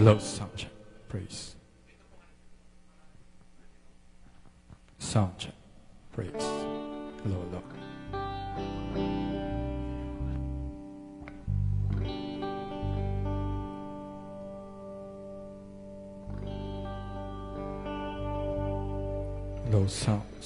Hello, sound check, praise. Sound check, praise. Hello, hello. Hello, sounds.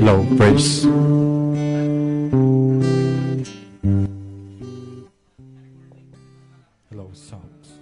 Low praise. Low sounds.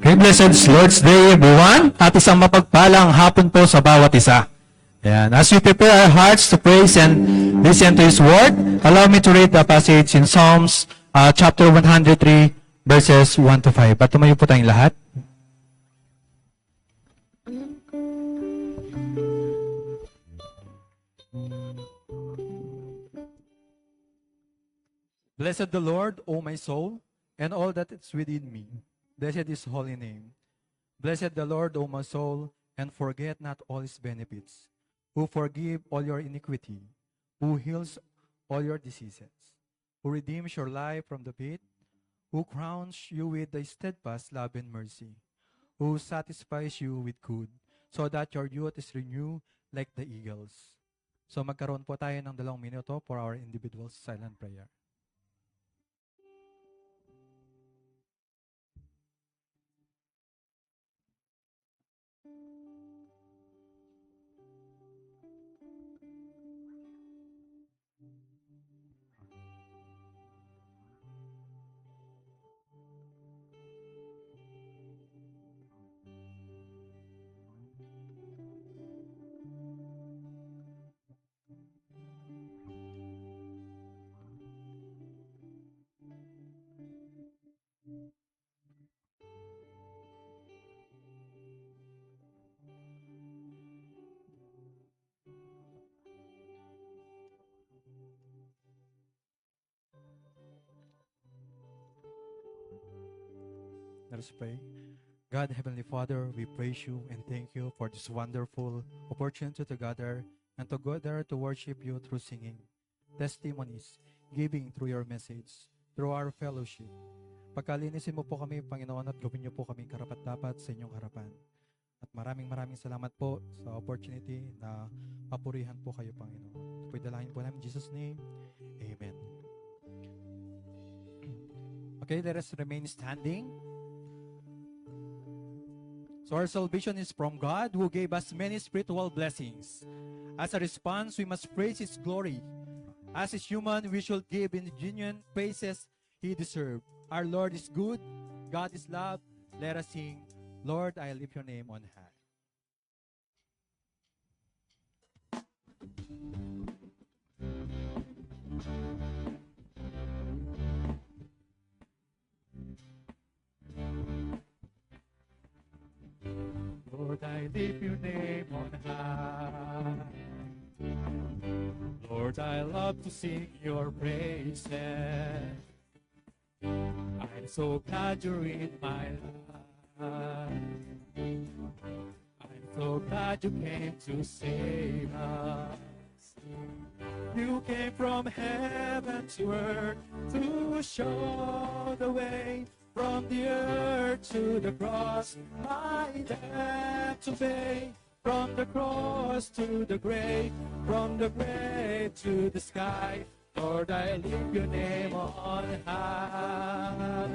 Okay, blessed Lord's Day everyone at isang mapagpalang hapon po sa bawat isa. Ayan. As we prepare our hearts to praise and listen to His Word, allow me to read the passage in Psalms chapter 103 verses 1 to 5. At tumayo po tayong lahat. Blessed the Lord, O my soul, and all that is within me. Blessed His holy name. Blessed the Lord, O my soul, and forget not all His benefits, who forgive all your iniquity, who heals all your diseases, who redeems your life from the pit, who crowns you with the steadfast love and mercy, who satisfies you with good, so that your youth is renewed like the eagles. So magkaroon po tayo ng 2 minuto for our individual silent prayer. Let us pray. God, Heavenly Father, we praise you and thank you for this wonderful opportunity to gather and to gather to worship you through singing, testimonies, giving through your message, through our fellowship. Pagkalinisin mo po kami, Panginoon, at gawin niyo po kami karapat-dapat sa inyong harapan. At maraming salamat po sa opportunity na papurihan po kayo, Panginoon. Ito po'y dalangin po namin in Jesus' name. Amen. Okay, let us remain standing. So our salvation is from God who gave us many spiritual blessings. As a response, we must praise His glory. As is human, we should give in genuine praises He deserves. Our Lord is good. God is love. Let us sing, Lord, I lift your name on high. Lord, I lift your name on high. Lord, I love to sing your praises. I'm so glad you're in my life. I'm so glad you came to save us. You came from heaven to earth to show the way. From the earth to the cross, my debt to pay. From the cross to the grave, from the grave to the sky. Lord, I lift your name on high.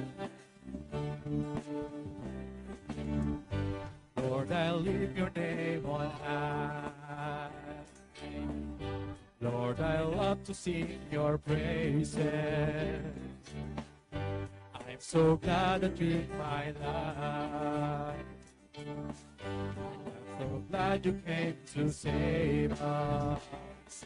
Lord, I lift your name on high. Lord, I love to sing your praises. I'm so glad that you're in my life. I'm so glad you came to save us.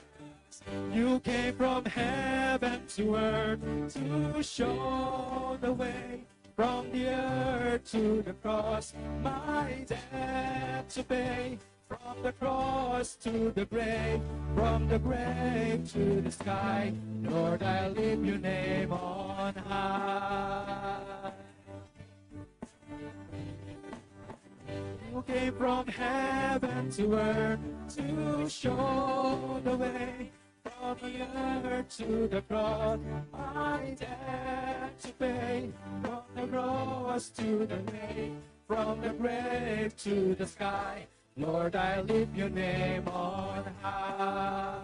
You came from heaven to earth to show the way. From the earth to the cross, my debt to pay. From the cross to the grave, from the grave to the sky, Lord, I lift your name on high. You came from heaven to earth to show the way. From the earth to the cross, my debt to pay. From the cross to the grave, from the grave to the sky, Lord, I lift your name on high.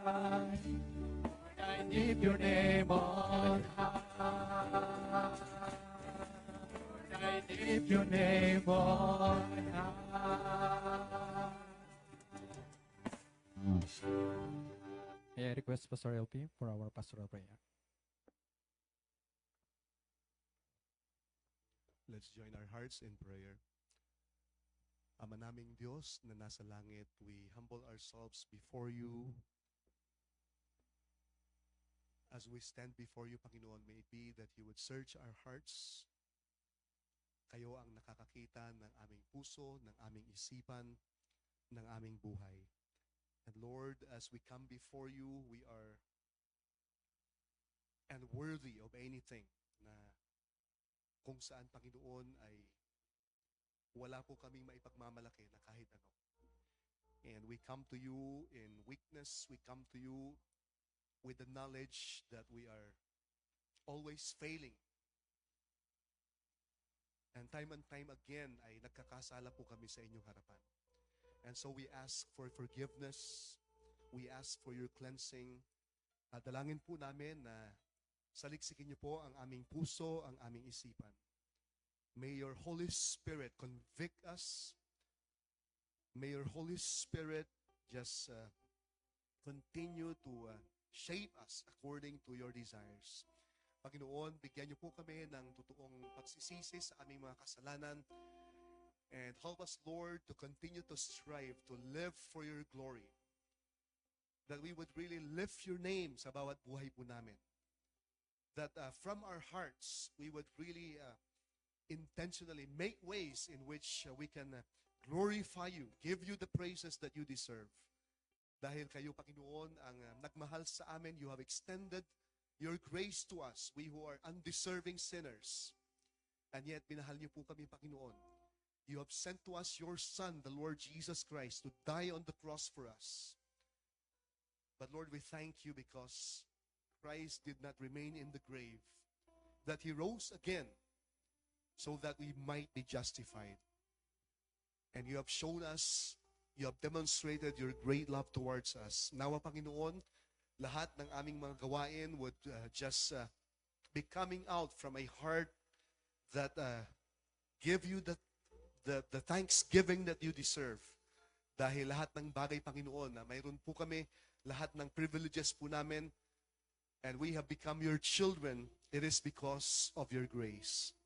Lord, I lift your name on high. Lord, I lift your name on high. May I request Pastor LP for our pastoral prayer? Let's join our hearts in prayer. Ama naming Diyos na nasa langit, we humble ourselves before you. As we stand before you, Panginoon, may it be that you would search our hearts. Kayo ang nakakakita ng aming puso, ng aming isipan, ng aming buhay. And Lord, as we come before you, we are unworthy of anything na kung saan, Panginoon, ay wala po kaming maipagmamalaki na kahit ano. And we come to you in weakness. We come to you with the knowledge that we are always failing. And time again ay nagkakasala po kami sa inyong harapan. And so we ask for forgiveness. We ask for your cleansing. At dalangin po namin na saliksikin niyo po ang aming puso, ang aming isipan. May your Holy Spirit convict us. May your Holy Spirit just continue to shape us according to your desires. Panginoon, bigyan niyo po kami ng totoong pagsisisi sa aming mga kasalanan. And help us, Lord, to continue to strive to live for your glory. That we would really lift your name sa bawat buhay po namin. That from our hearts, we would really intentionally make ways in which we can glorify you, give you the praises that you deserve. Dahil kayo, Panginoon, ang nagmahal sa amin, you have extended your grace to us, we who are undeserving sinners. And yet, binahal niyo po kami, Panginoon. You have sent to us your Son, the Lord Jesus Christ, to die on the cross for us. But Lord, we thank you because Christ did not remain in the grave, that He rose again, so that we might be justified. And you have shown us, you have demonstrated your great love towards us. Nawa, Panginoon, lahat ng aming mga gawain would just be coming out from a heart that give you the thanksgiving that you deserve. Dahil lahat ng bagay, Panginoon, na mayroon po kami, lahat ng privileges po namin, and we have become your children, it is because of your grace.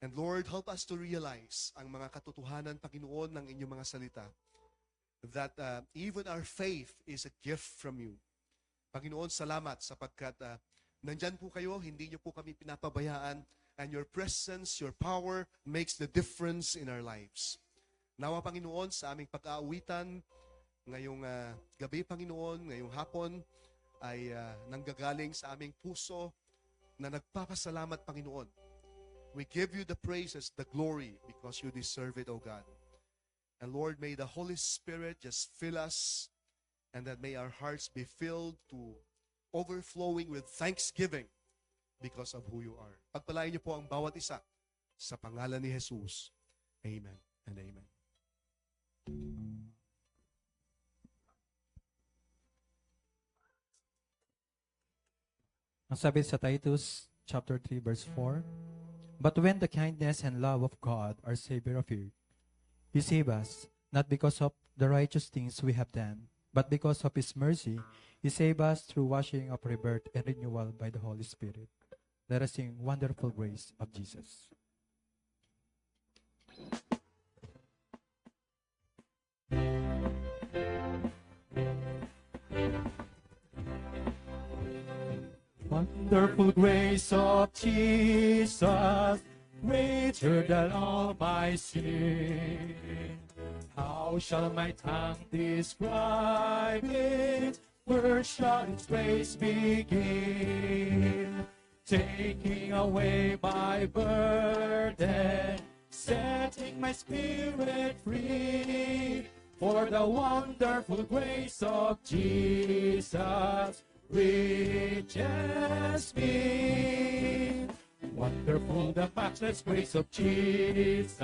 And Lord, help us to realize ang mga katotohanan, Panginoon, ng inyong mga salita. That even our faith is a gift from you. Panginoon, salamat sapagkat nandyan po kayo, hindi niyo po kami pinapabayaan, and your presence, your power makes the difference in our lives. Nawa, Panginoon, sa aming pag-aawitan, ngayong gabi, Panginoon, ngayong hapon, ay nanggagaling sa aming puso na nagpapasalamat, Panginoon. We give you the praises, the glory, because you deserve it, O God. And Lord, may the Holy Spirit just fill us, and that may our hearts be filled to overflowing with thanksgiving because of who you are. Pagpalain niyo po ang bawat isa sa pangalan ni Jesus. Amen and amen. Ang sabi sa Titus chapter 3 verse 4, "But when the kindness and love of God, our Savior, appeared, He saved us, not because of the righteous things we have done, But because of His mercy, He saved us through washing of rebirth and renewal by the Holy Spirit. Let us sing Wonderful Grace of Jesus. Wonderful grace of Jesus, greater than all my sin. How shall my tongue describe it? Where shall its grace begin? Taking away my burden, setting my spirit free. For the wonderful grace of Jesus reaches me. Wonderful the matchless grace of Jesus,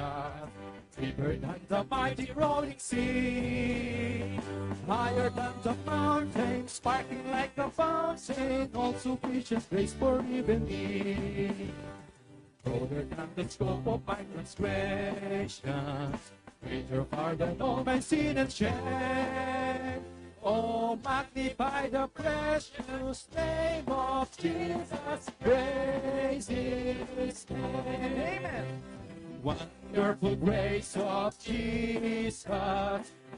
deeper than the mighty rolling sea, higher than the mountain, sparkling like a fountain, all sufficient grace for even me. Broader than the scope of my transgressions, greater far than all my sin and shame. Oh, magnify the precious name of Jesus, praise His name. Amen. Wonderful grace of Jesus,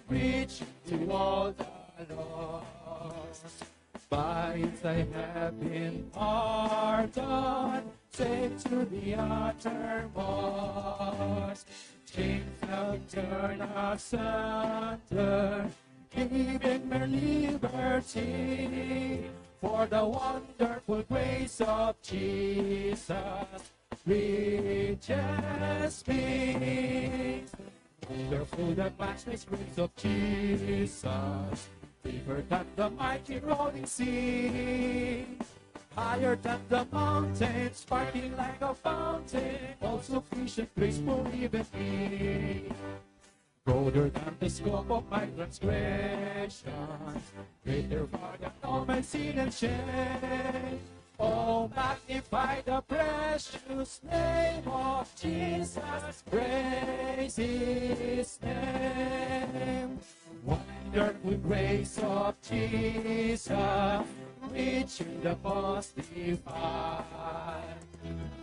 reaching to all the lost. By it I have been pardoned, saved to the uttermost. Chains have turned asunder, giving me liberty. For the wonderful grace of Jesus reaches me. Wonderful the matchless grace of Jesus, deeper than the mighty rolling sea, higher than the mountain, sparkling like a fountain, all sufficient grace for even me. Broader than the scope of my transgressions, greater far than all my sin and shame. Oh, magnify the precious name of Jesus, praise His name. Wonderful grace of Jesus, reaching the most divine.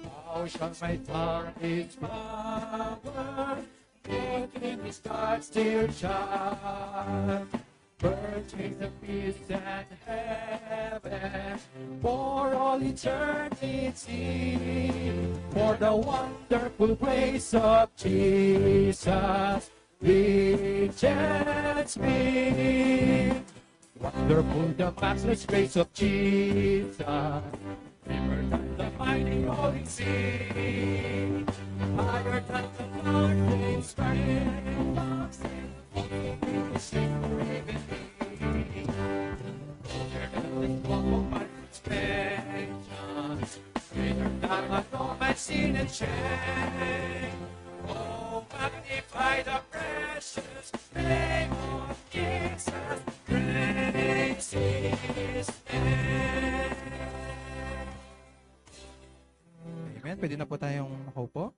How shall my tongue its power, making His God still shine? Purchase the peace and heaven for all eternity. For the wonderful grace of Jesus reaches me. Wonderful the matchless grace of Jesus, deeper than the mighty rolling sea, higher than the mountains, spreading mountains. Sin and shame. Oh, magnify the precious name of Jesus, praise His name. Amen. Pwede na po tayong makaupo.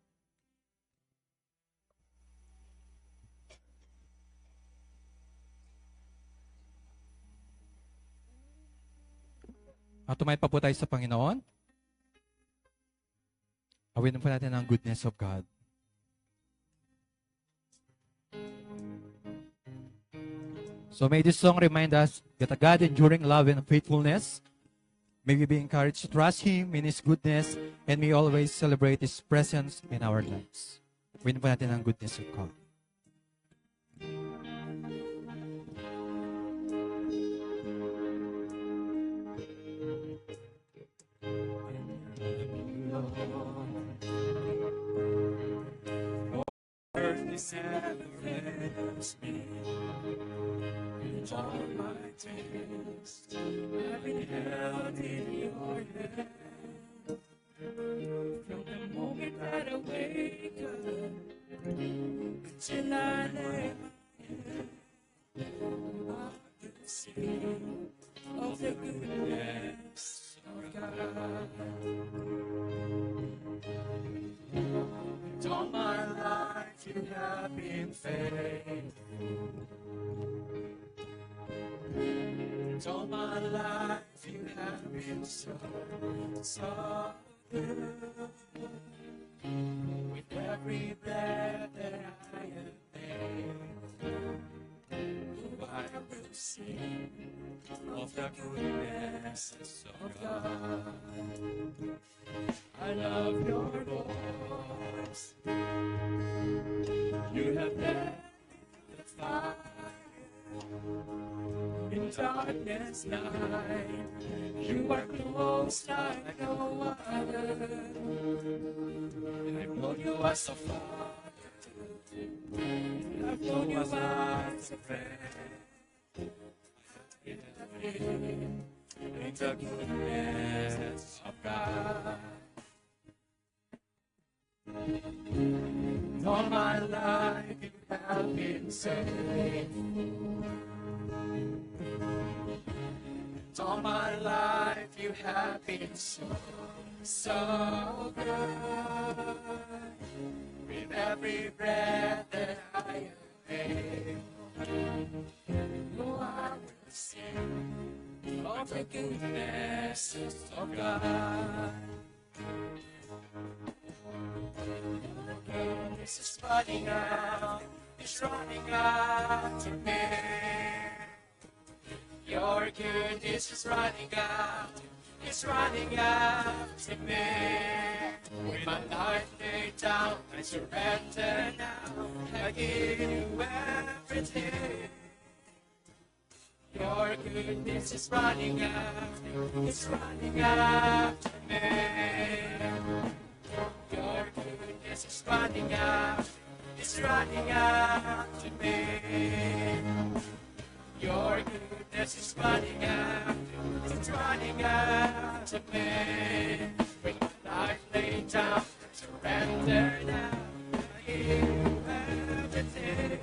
Tumayo pa po tayo sa Panginoon. Awitin po natin ang goodness of God. So may this song remind us that a God enduring love and faithfulness. May we be encouraged to trust Him in His goodness and may always celebrate His presence in our lives. Awitin po natin ang goodness of God. Celebrates me in all my days. I've been held in your hand from the moment that I wake up until I lay my head. I can sing of the goodness of God. And all my life you have been faithful. All my life you have been so, so good. With every breath that I am able, I will sing of the goodness of God. I love your voice. You have led the fire in darkness night. You are close like no other. I've known you as a father. I've known you as a friend. In the goodness of God. All my life you have been so faithful. All my life you have been so, so good. With every breath that I am able, I will sing of the goodness of God. Goodness is running out, it's running out to me. Your goodness is running out, it's running out to me. With my life laid down, I surrender now. I give you everything. Your goodness is running out, it's running out to me. Your goodness is running out, it's running out to me. Your goodness is running out, it's running out to me. With my life laid down, surrender now, I give you everything.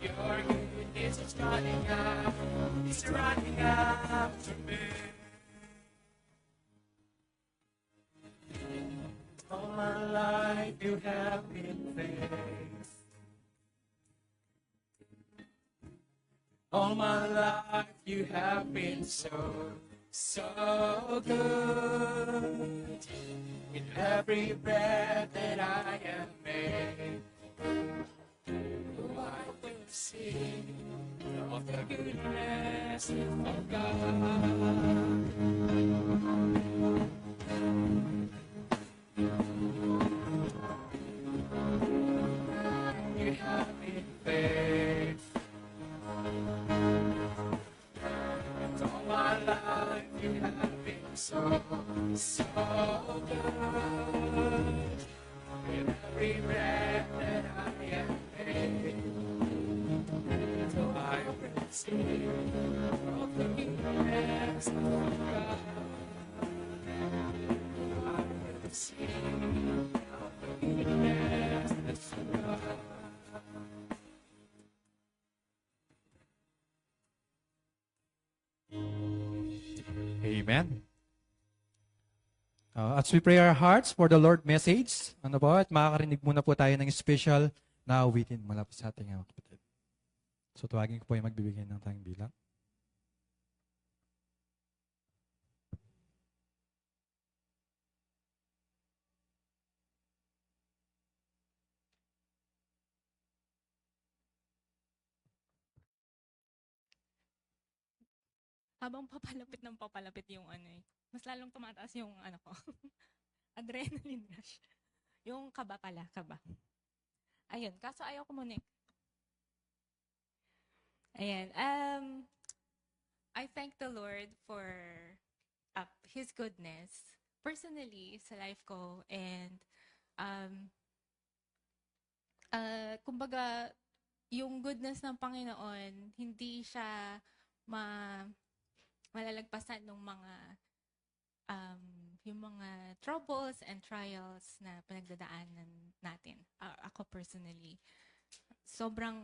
Your goodness is running out, it's running out to me. All my life you have been faithful. All my life you have been so, so good. With every breath that I am made, I will sing of the goodness of God. You have been faithful. And all my life you have been so, so good. With every breath that I am able, so I will sing of the goodness of God. I will sing of the goodness of God. Amen. As we pray our hearts for the Lord message, ano po, at makakarinig muna po tayo ng special na awitin mula po sa ating mga kapatid. So, tuwagin ko po yung magbibigay ng tayong bilang. Habang papalapit ng papalapit yung mas lalong tumataas yung ko. Adrenaline rush. Yung kaba pala, kaba. Ayun, kaso ayaw ko muna. Ayan, I thank the Lord for His goodness personally sa life ko, and kumbaga yung goodness ng Panginoon hindi siya malalagpasan ng mga yung mga troubles and trials na pinagdadaanan natin. Ako personally, sobrang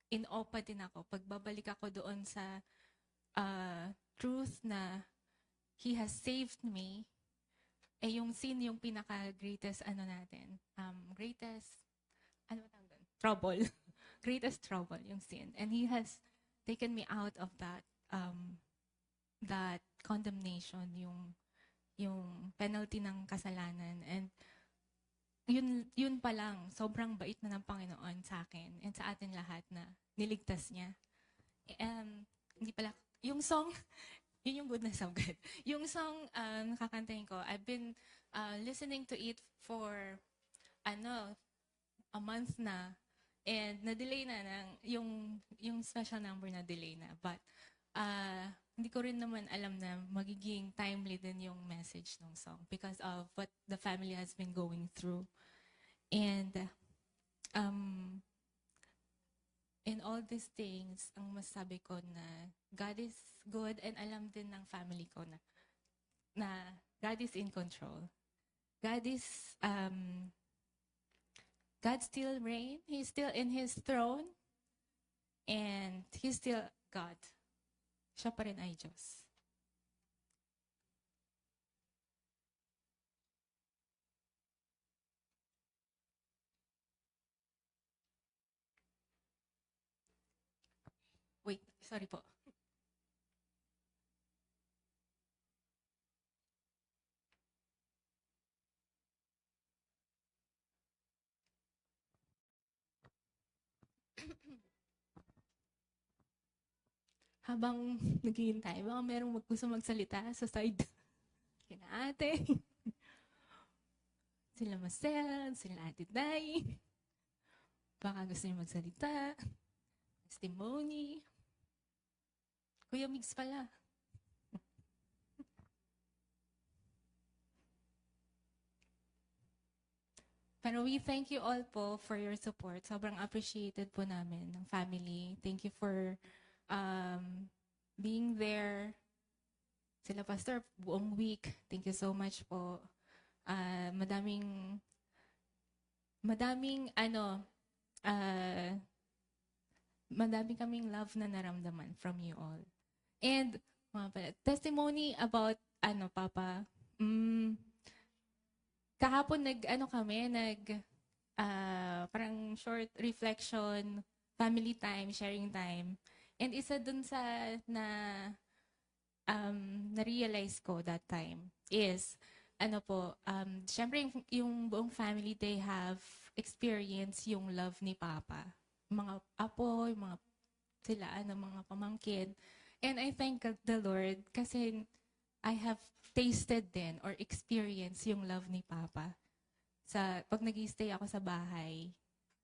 in awe pa din ako. Pagbabalik ako doon sa truth na He has saved me, yung sin yung pinaka-greatest natin. Greatest, ano ba tawag doon? Trouble. greatest trouble, yung sin. And He has taken me out of that condemnation, yung penalty ng kasalanan. And yun pa lang, sobrang bait na ng Panginoon sa akin and sa atin lahat na niligtas niya. Hindi pala, yung song, yun yung goodness of God. Yung song nakakantahin ko, I've been listening to it for, a month na. And na-delay na yung special number na delay na. But hindi ko rin naman alam na magiging timely din yung message ng song because of what the family has been going through. And in all these things, ang masabi ko na God is good and alam din ng family ko na God is in control. God still reign. He's still in His throne. And He's still God. Siya pa rin ay Diyos. Wait, sorry po. Habang naghihintay, baka merong gusto magsalita sa side. Kina ate. Sila Marcel, sila Ate Day. Baka gusto niyo magsalita. Testimony. Kuya Migs pala. Pero we thank you all po for your support. Sobrang appreciated po namin ng family. Thank you for being there. Sila Pastor, buong week. Thank you so much po. Madaming kaming love na naramdaman from you all. And, testimony about, Papa, kahapon parang short reflection, family time, sharing time. And isa dun sa na-realize ko that time is, syempre yung buong family, they have experienced yung love ni Papa. Mga apo, yung mga pamangkin. And I thank the Lord kasi I have tasted din or experienced yung love ni Papa. Pag nag-stay ako sa bahay,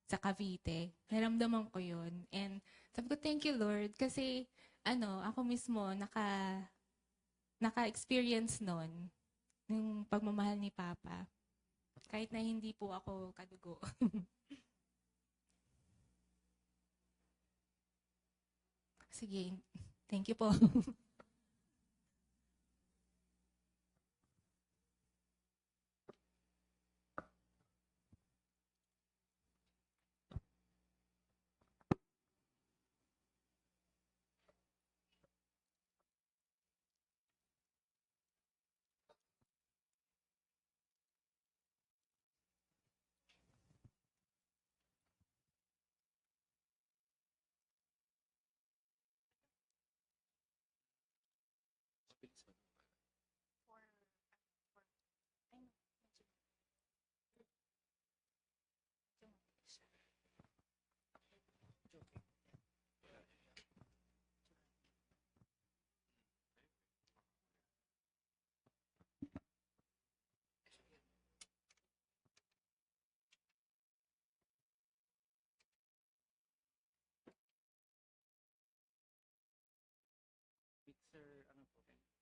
sa Cavite, naramdaman ko yun. And sabi ko, thank you Lord, kasi ako mismo naka-experience nun, yung pagmamahal ni Papa. Kahit na hindi po ako kadugo. Sige, thank you po.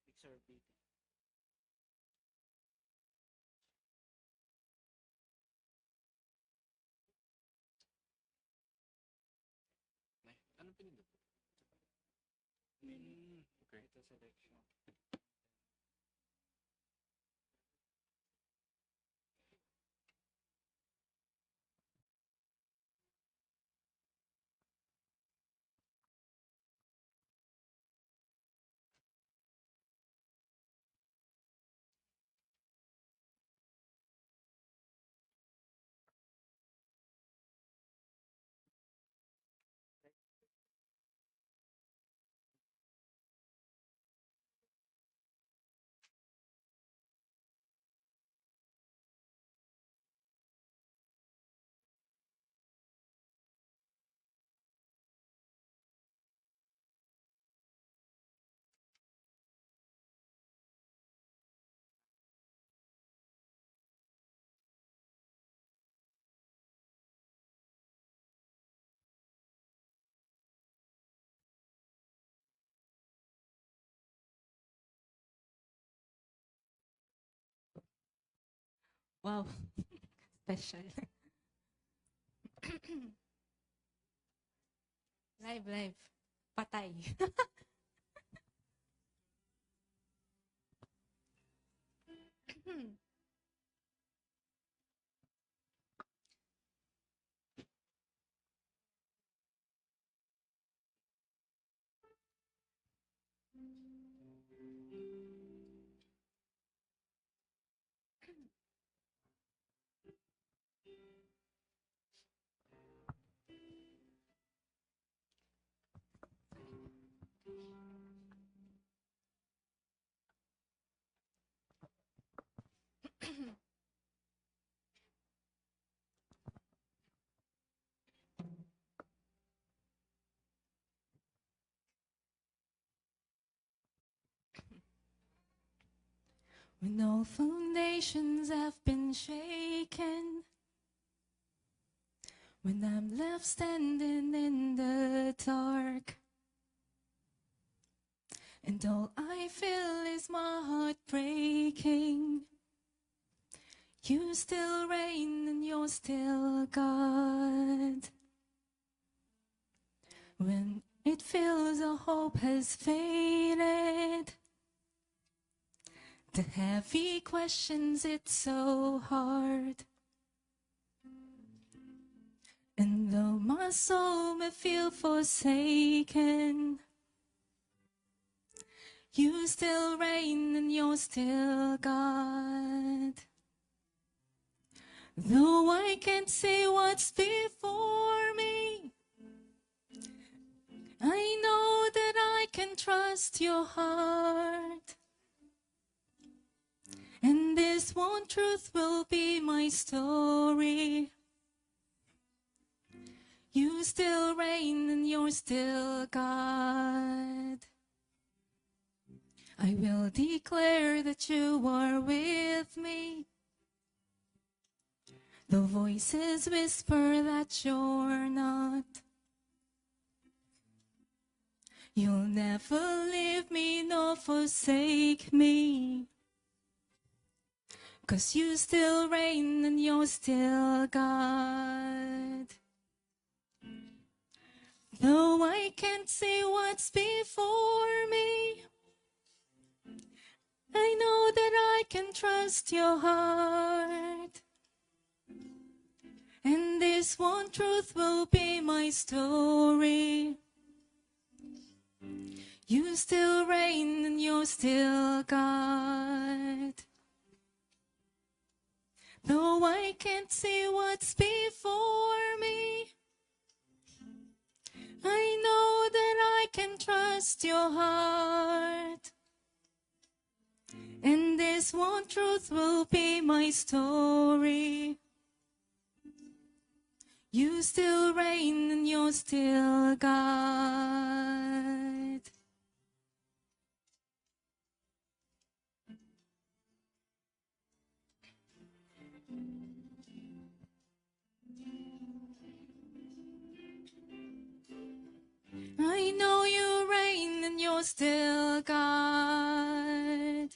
Mixer beat. Anong pinindot? Okay. Ito selection. Wow. Special. Live. Patay. When all foundations have been shaken, when I'm left standing in the dark, and all I feel is my heart breaking, you still reign and you're still God. When it feels our hope has faded, the heavy questions, it's so hard. And though my soul may feel forsaken, you still reign and you're still God. Though I can't see what's before me, I know that I can trust your heart. And this one truth will be my story. You still reign and you're still God. I will declare that you are with me. The voices whisper that you're not. You'll never leave me nor forsake me. 'Cause you still reign and you're still God. Though I can't see what's before me, I know that I can trust your heart. And this one truth will be my story. You still reign and you're still God. Though I can't see what's before me, I know that I can trust your heart. And this one truth will be my story. You still reign and you're still God. I know you reign and you're still God.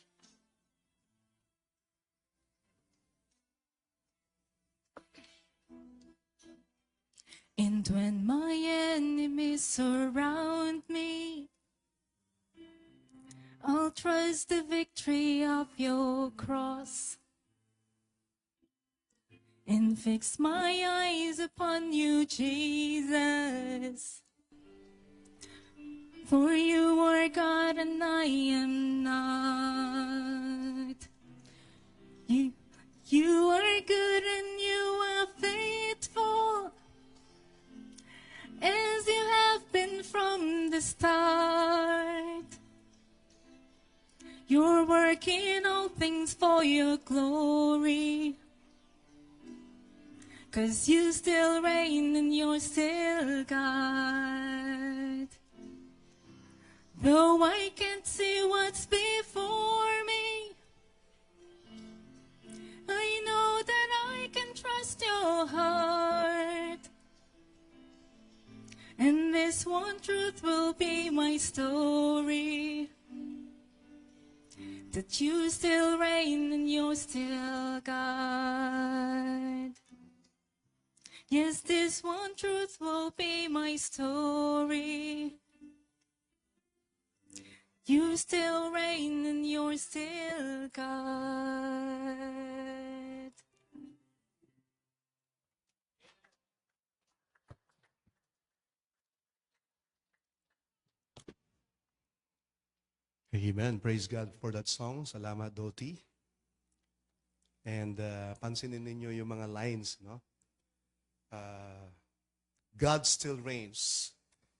And when my enemies surround me, I'll trust the victory of your cross and fix my eyes upon you, Jesus. For you are God and I am not. You are good and you are faithful, as you have been from the start. You're working all things for your glory, 'cause you still reign and you're still God. Though I can't see what's before me, I know that I can trust your heart. And this one truth will be my story. that you still reign and you're still God. Yes, this one truth will be my story. You still reign and you're still God. Amen. Praise God for that song. Salamat, Doti. And pansinin ninyo yung mga lines, no? God still reigns.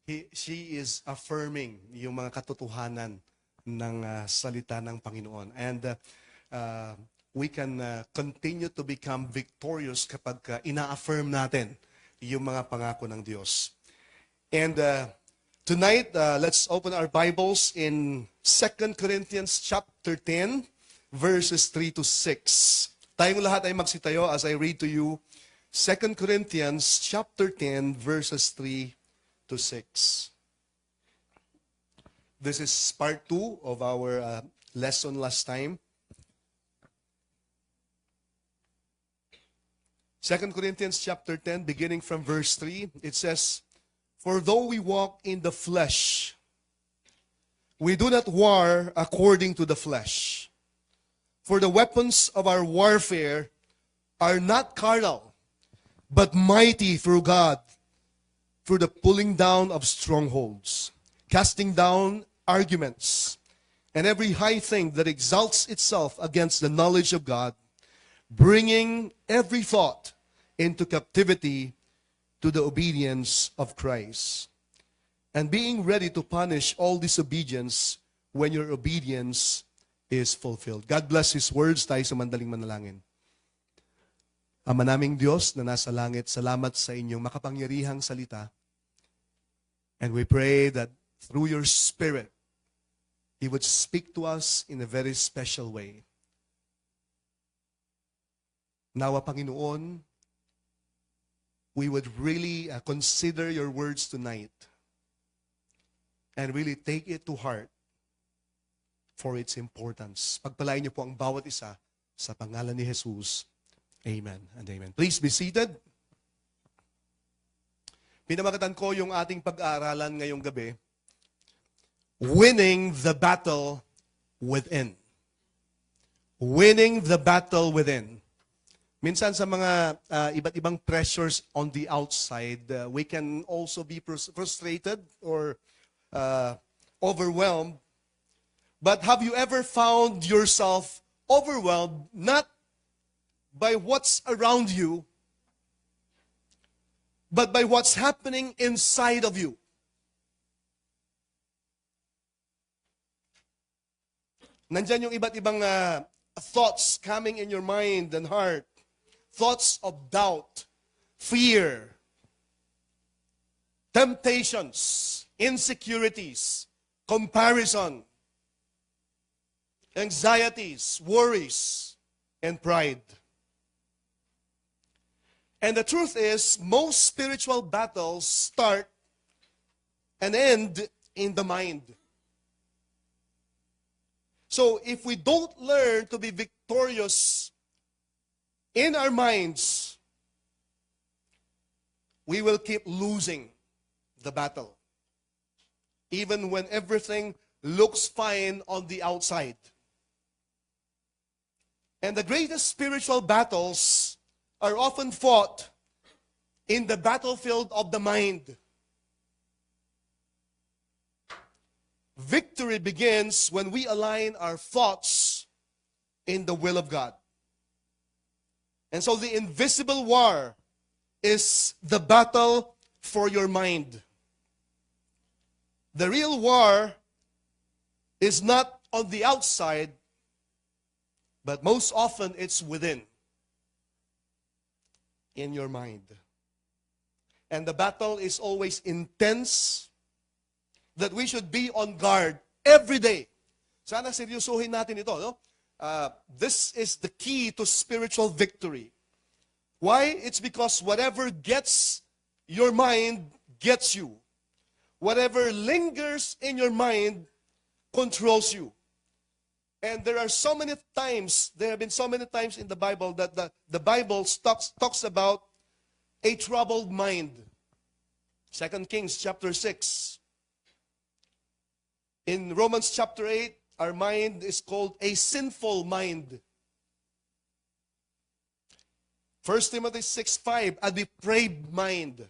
She is affirming yung mga katotohanan ng salita ng Panginoon. And we can continue to become victorious kapag ina-affirm natin yung mga pangako ng Diyos. And tonight, let's open our Bibles in 2 Corinthians chapter 10, verses 3 to 6. Tayong lahat ay magsitayo as I read to you 2 Corinthians chapter 10, verses 3 to 6. This is part 2 of our lesson last time. 2 Corinthians chapter 10, beginning from verse 3, it says, "For though we walk in the flesh, we do not war according to the flesh. For the weapons of our warfare are not carnal, but mighty through God, through the pulling down of strongholds, casting down arguments, and every high thing that exalts itself against the knowledge of God, bringing every thought into captivity to the obedience of Christ, and being ready to punish all disobedience when your obedience is fulfilled." God bless His words. Tayo sa mandaling manalangin. Ama naming Diyos na nasa langit, salamat sa inyong makapangyarihang salita. And we pray that through your Spirit, He would speak to us in a very special way. Nawa, Panginoon, we would really consider your words tonight and really take it to heart for its importance. Pagpalain niyo po ang bawat isa sa pangalan ni Jesus. Amen and amen. Please be seated. Pinamagatan ko yung ating pag-aaralan ngayong gabi, Winning the Battle Within. Winning the battle within. Minsan sa mga iba't ibang pressures on the outside, we can also be frustrated or overwhelmed. But have you ever found yourself overwhelmed not by what's around you, but by what's happening inside of you? Nandyan yung iba't ibang thoughts coming in your mind and heart. Thoughts of doubt, fear, temptations, insecurities, comparison, anxieties, worries, and pride. And the truth is, most spiritual battles start and end in the mind. So if we don't learn to be victorious in our minds, we will keep losing the battle, even when everything looks fine on the outside. And the greatest spiritual battles are often fought in the battlefield of the mind. Victory begins when we align our thoughts in the will of God. And so the invisible war is the battle for your mind. The real war is not on the outside, but most often it's within, in your mind. And the battle is always intense, that we should be on guard every day. Sana seryosohin natin ito, no? This is the key to spiritual victory. Why? It's because whatever gets your mind gets you. Whatever lingers in your mind controls you. And there have been so many times in the Bible that the Bible talks about a troubled mind. 2 Kings chapter 6. In Romans chapter 8, our mind is called a sinful mind. 1 Timothy 6:5, a depraved mind.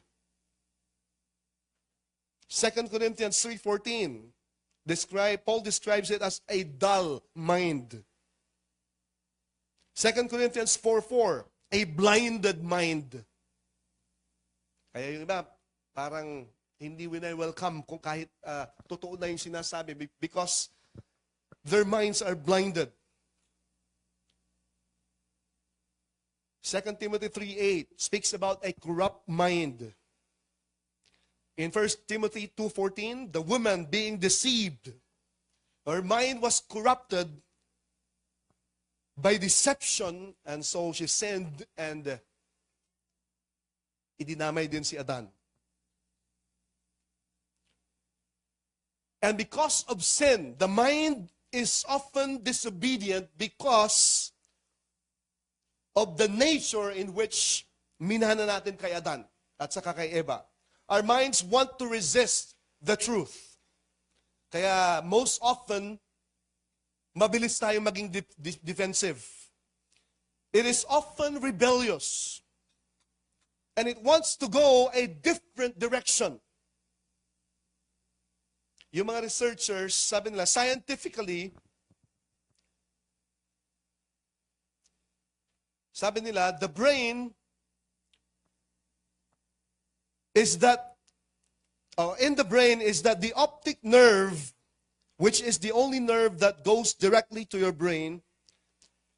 2 Corinthians 3:14, Paul describes it as a dull mind. 2 Corinthians 4:4, a blinded mind. Kaya yung iba, parang hindi welcome kung kahit totoo na yung sinasabi because their minds are blinded. 2 Timothy 3:8 speaks about a corrupt mind. In 1 Timothy 2:14, the woman being deceived, her mind was corrupted by deception, and so she sinned, and idinamay din si Adan. And because of sin, the mind is often disobedient because of the nature in which minana natin kay Adan at saka kay Eva. Our minds want to resist the truth. Kaya most often, mabilis tayong maging defensive. It is often rebellious. And it wants to go a different direction. Yung mga researchers, sabi nila, scientifically, sabi nila, the brain is that, in the brain is that the optic nerve, which is the only nerve that goes directly to your brain,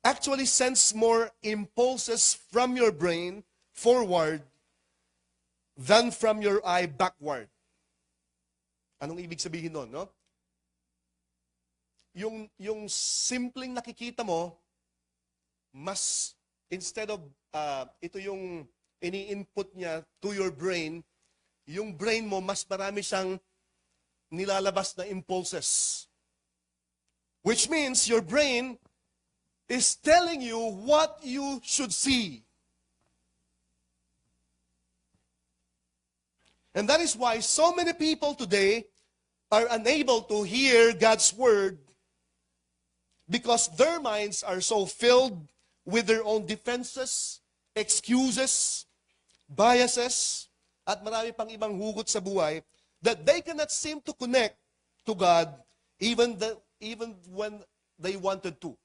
actually sends more impulses from your brain forward than from your eye backward. Anong ibig sabihin nun, no? Yung simpleng nakikita mo, mas, instead of, ito yung ini-input niya to your brain, yung brain mo, mas marami siyang nilalabas na impulses. Which means your brain is telling you what you should see. And that is why so many people today are unable to hear God's word because their minds are so filled with their own defenses, excuses, biases, at marami pang ibang hugot sa buhay that they cannot seem to connect to God even when they wanted to.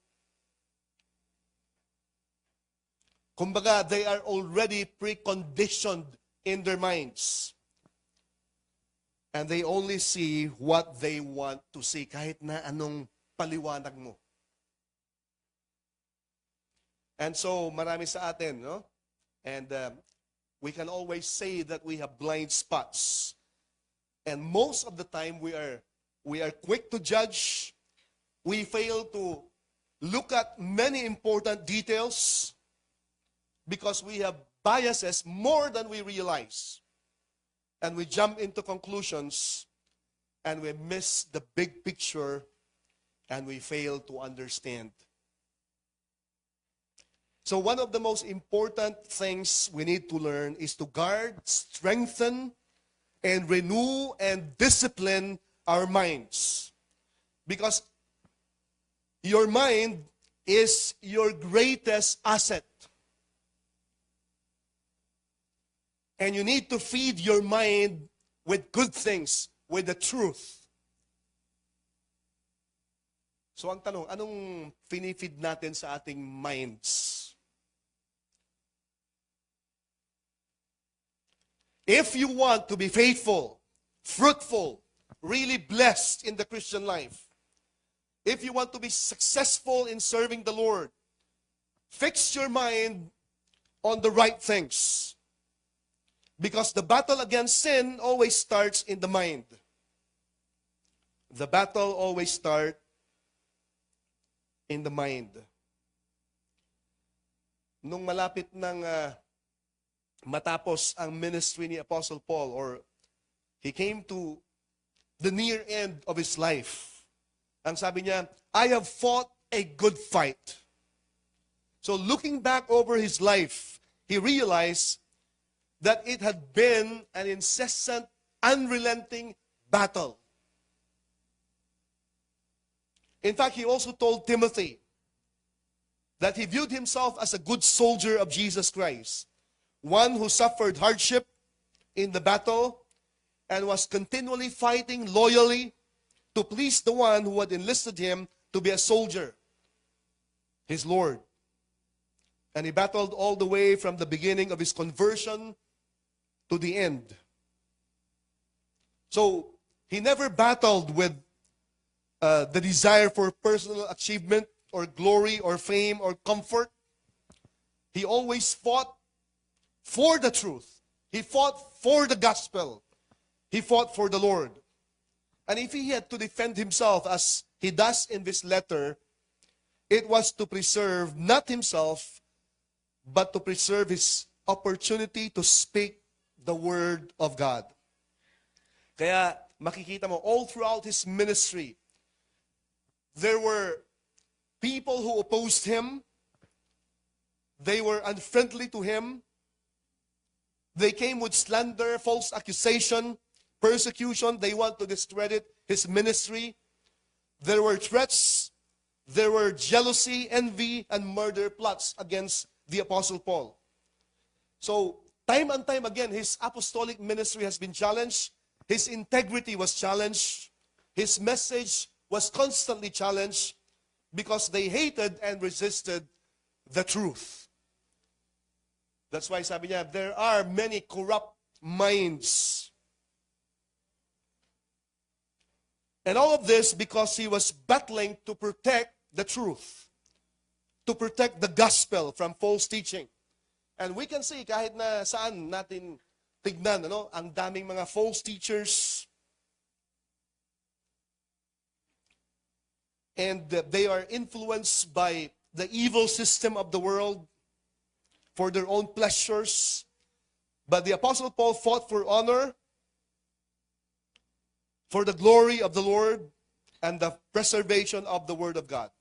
Kumbaga, they are already preconditioned in their minds. And they only see what they want to see, kahit na anong paliwanag mo. And so, marami sa atin, no? And we can always say that we have blind spots. And most of the time, we are quick to judge. We fail to look at many important details because we have biases more than we realize. And we jump into conclusions and we miss the big picture and we fail to understand. So one of the most important things we need to learn is to guard, strengthen, and renew and discipline our minds. Because your mind is your greatest asset. And you need to feed your mind with good things, with the truth. So ang tanong, anong pinifeed natin sa ating minds? If you want to be faithful, fruitful, really blessed in the Christian life, if you want to be successful in serving the Lord, fix your mind on the right things. Because the battle against sin always starts in the mind. The battle always starts in the mind. Nung malapit ng matapos ang ministry ni Apostle Paul, or he came to the near end of his life, ang sabi niya, I have fought a good fight. So looking back over his life, he realized that it had been an incessant, unrelenting battle. In fact, he also told Timothy that he viewed himself as a good soldier of Jesus Christ, one who suffered hardship in the battle and was continually fighting loyally to please the one who had enlisted him to be a soldier, his Lord. And he battled all the way from the beginning of his conversion to the end. So he never battled with the desire for personal achievement or glory or fame or comfort. He always fought for the truth. He fought for the gospel. He fought for the Lord. And if he had to defend himself as he does in this letter, it was to preserve not himself, but to preserve his opportunity to speak the word of God. Kaya makikita mo, all throughout his ministry, there were people who opposed him. They were unfriendly to him. They came with slander, false accusation, persecution. They want to discredit his ministry. There were threats. There were jealousy, envy, and murder plots against the Apostle Paul. So, time and time again, his apostolic ministry has been challenged. His integrity was challenged. His message was constantly challenged because they hated and resisted the truth. That's why sabi niya, there are many corrupt minds. And all of this because he was battling to protect the truth, to protect the gospel from false teaching. And we can see kahit na saan natin tignan, ang daming mga false teachers. And they are influenced by the evil system of the world for their own pleasures. But the Apostle Paul fought for honor, for the glory of the Lord, and the preservation of the Word of God.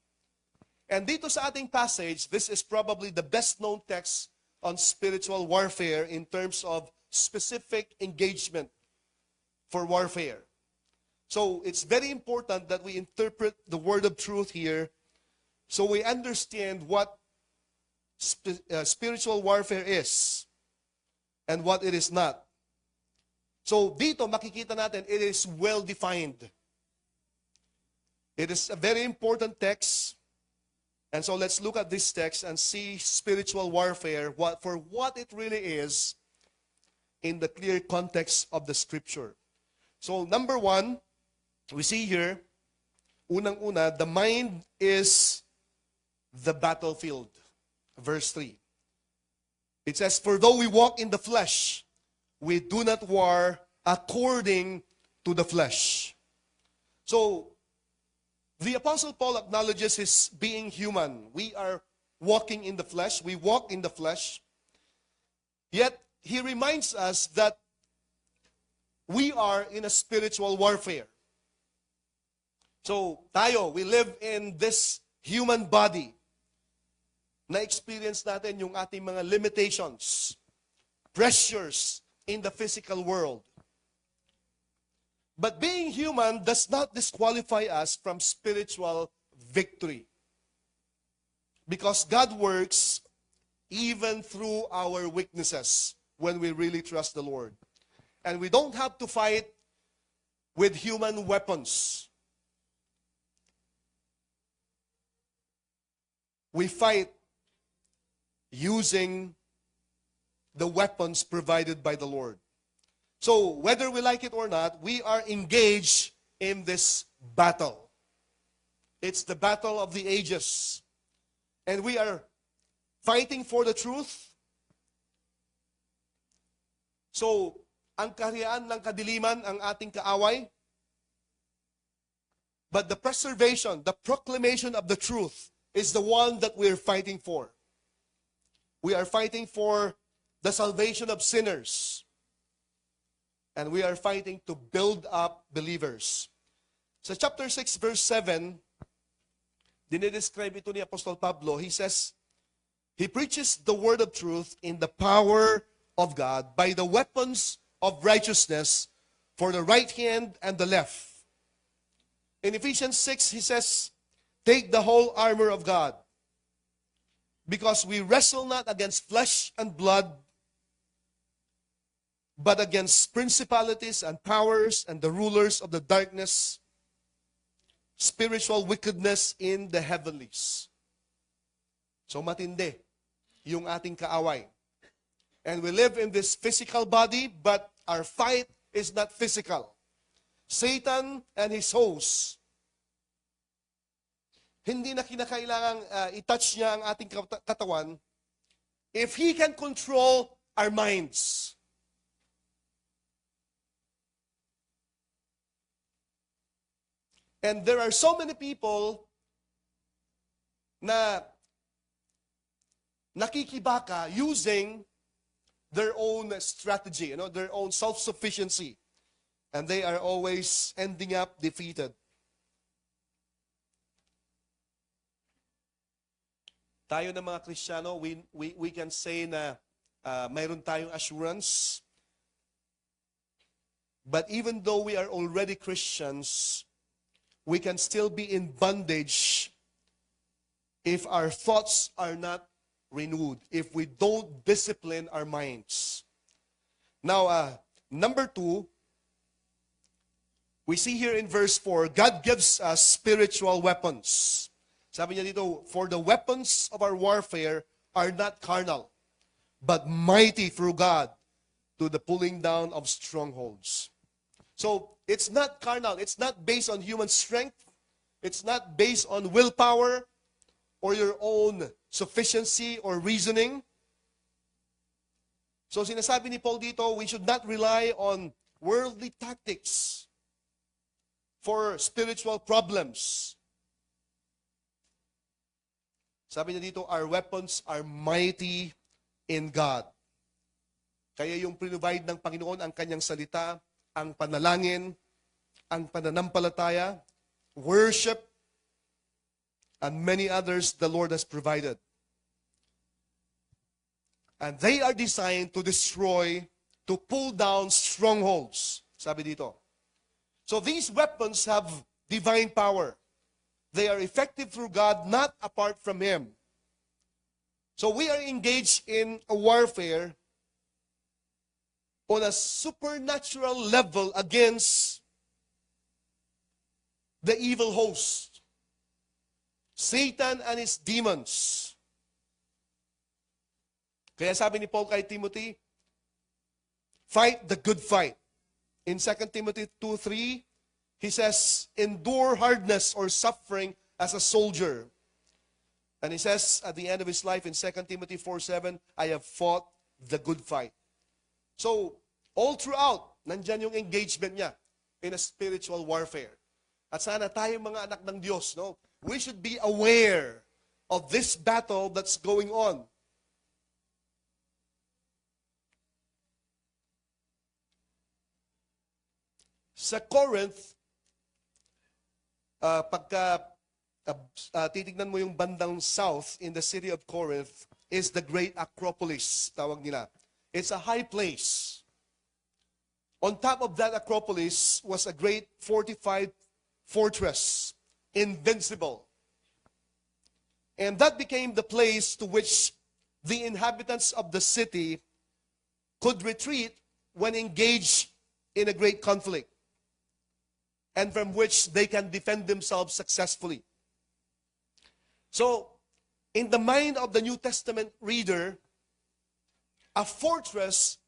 And dito sa ating passage, this is probably the best known text on spiritual warfare in terms of specific engagement for warfare. So it's very important that we interpret the word of truth here so we understand what spiritual warfare is and what it is not. So dito makikita natin, it is well defined. It is a very important text. And so let's look at this text and see spiritual warfare for what it really is in the clear context of the scripture. So number one, we see here, unang-una, the mind is the battlefield. Verse 3. It says, for though we walk in the flesh, we do not war according to the flesh. So, the Apostle Paul acknowledges his being human. We are walking in the flesh. We walk in the flesh. Yet, he reminds us that we are in a spiritual warfare. So, tayo, we live in this human body. Na-experience natin yung ating mga limitations, pressures in the physical world. But being human does not disqualify us from spiritual victory. Because God works even through our weaknesses when we really trust the Lord. And we don't have to fight with human weapons. We fight using the weapons provided by the Lord. So, whether we like it or not, we are engaged in this battle. It's the battle of the ages. And we are fighting for the truth. So, ang kaharian ng kadiliman ang ating kaaway. But the preservation, the proclamation of the truth is the one that we're fighting for. We are fighting for the salvation of sinners. And we are fighting to build up believers. So chapter 6, verse 7, dinidescribe ito ni Apostol Pablo. He says, he preaches the word of truth in the power of God by the weapons of righteousness for the right hand and the left. In Ephesians 6, he says, take the whole armor of God, because we wrestle not against flesh and blood, but against principalities and powers and the rulers of the darkness, spiritual wickedness in the heavenlies. So matindi yung ating kaaway. And we live in this physical body, but our fight is not physical. Satan and his hosts, hindi na kinakailangang i-touch niya ang ating katawan if he can control our minds. And there are so many people na nakikibaka using their own strategy, their own self-sufficiency. And they are always ending up defeated. Tayo na mga Kristiyano, we can say na mayroon tayong assurance. But even though we are already Christians, we can still be in bondage if our thoughts are not renewed, if we don't discipline our minds. Now, number 2, we see here in verse 4, God gives us spiritual weapons. Sabi niya dito, for the weapons of our warfare are not carnal, but mighty through God to the pulling down of strongholds. So, it's not carnal. It's not based on human strength. It's not based on willpower or your own sufficiency or reasoning. So, sinasabi ni Paul dito, we should not rely on worldly tactics for spiritual problems. Sabi niya dito, our weapons are mighty in God. Kaya yung provide ng Panginoon ang kanyang salita, ang panalangin, ang pananampalataya, worship, and many others the Lord has provided. And they are designed to destroy, to pull down strongholds. Sabi dito. So these weapons have divine power. They are effective through God, not apart from Him. So we are engaged in a warfare on a supernatural level against the evil host, Satan and his demons. Kaya sabi ni Paul kay Timothy, fight the good fight. In 2 Timothy 2:3, he says, endure hardness or suffering as a soldier. And he says at the end of his life in 2 Timothy 4:7, I have fought the good fight. So, all throughout, nandyan yung engagement niya in a spiritual warfare. At sana tayo mga anak ng Diyos, we should be aware of this battle that's going on. Sa Corinth, pagka titignan mo yung bandang south in the city of Corinth, is the great Acropolis, tawag nila. It's a high place. On top of that Acropolis was a great fortified fortress, invincible. And that became the place to which the inhabitants of the city could retreat when engaged in a great conflict, and from which they can defend themselves successfully. So, in the mind of the New Testament reader, a fortress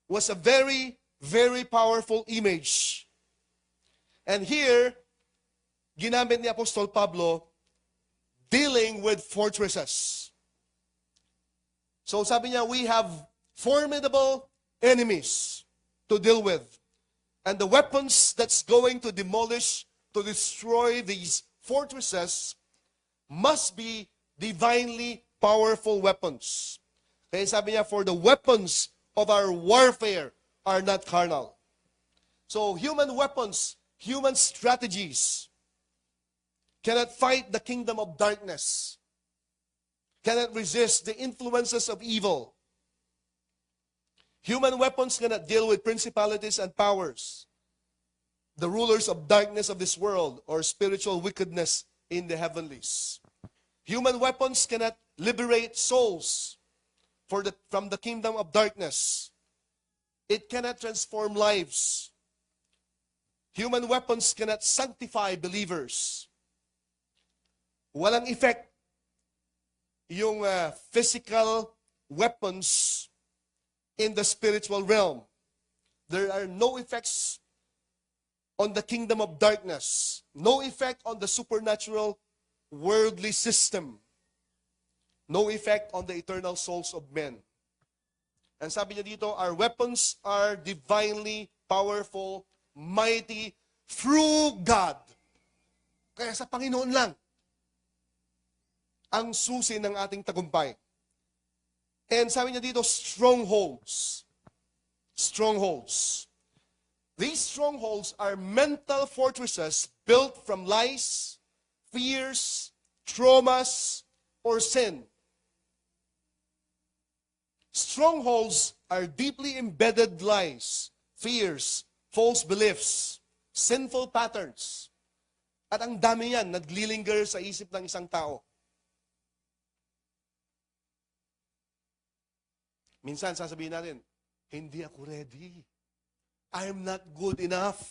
was a very, very powerful image. And here, ginamit ni Apostol Pablo, dealing with fortresses. So sabi niya, we have formidable enemies to deal with. And the weapons that's going to demolish, to destroy these fortresses must be divinely powerful weapons. Kaya sabi niya, for the weapons of our warfare are not carnal. So human weapons, human strategies cannot fight the kingdom of darkness, cannot resist the influences of evil. Human weapons cannot deal with principalities and powers, the rulers of darkness of this world, or spiritual wickedness in the heavenlies. Human weapons cannot liberate souls from the kingdom of darkness. It cannot transform lives. Human weapons cannot sanctify believers. Walang effect yung physical weapons in the spiritual realm. There are no effects on the kingdom of darkness. No effect on the supernatural worldly system. No effect on the eternal souls of men. And sabi niya dito, our weapons are divinely powerful, mighty, through God. Kaya sa Panginoon lang ang susi ng ating tagumpay. And sabi niya dito, strongholds. Strongholds. These strongholds are mental fortresses built from lies, fears, traumas, or sin. Strongholds are deeply embedded lies, fears, false beliefs, sinful patterns. At ang dami yan, naglilinger sa isip ng isang tao. Minsan sasabihin natin, hindi ako ready. I am not good enough.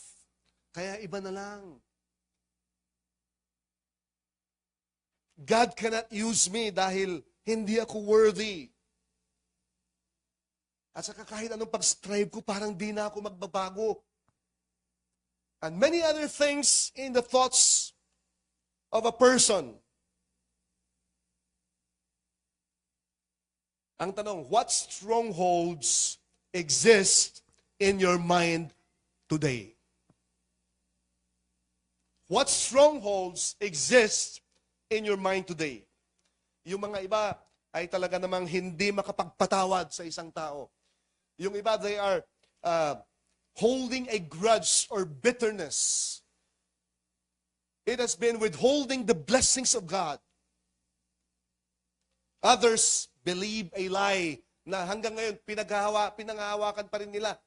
Kaya iba na lang. God cannot use me dahil hindi ako worthy. At saka kahit anong pag-strive ko, parang di na ako magbabago. And many other things in the thoughts of a person. Ang tanong, what strongholds exist in your mind today? What strongholds exist in your mind today? Yung mga iba ay talaga namang hindi makapagpatawad sa isang tao. Yung iba, they are holding a grudge or bitterness. It has been withholding the blessings of God. Others believe a lie na hanggang ngayon pinanghahawakan pa rin nila.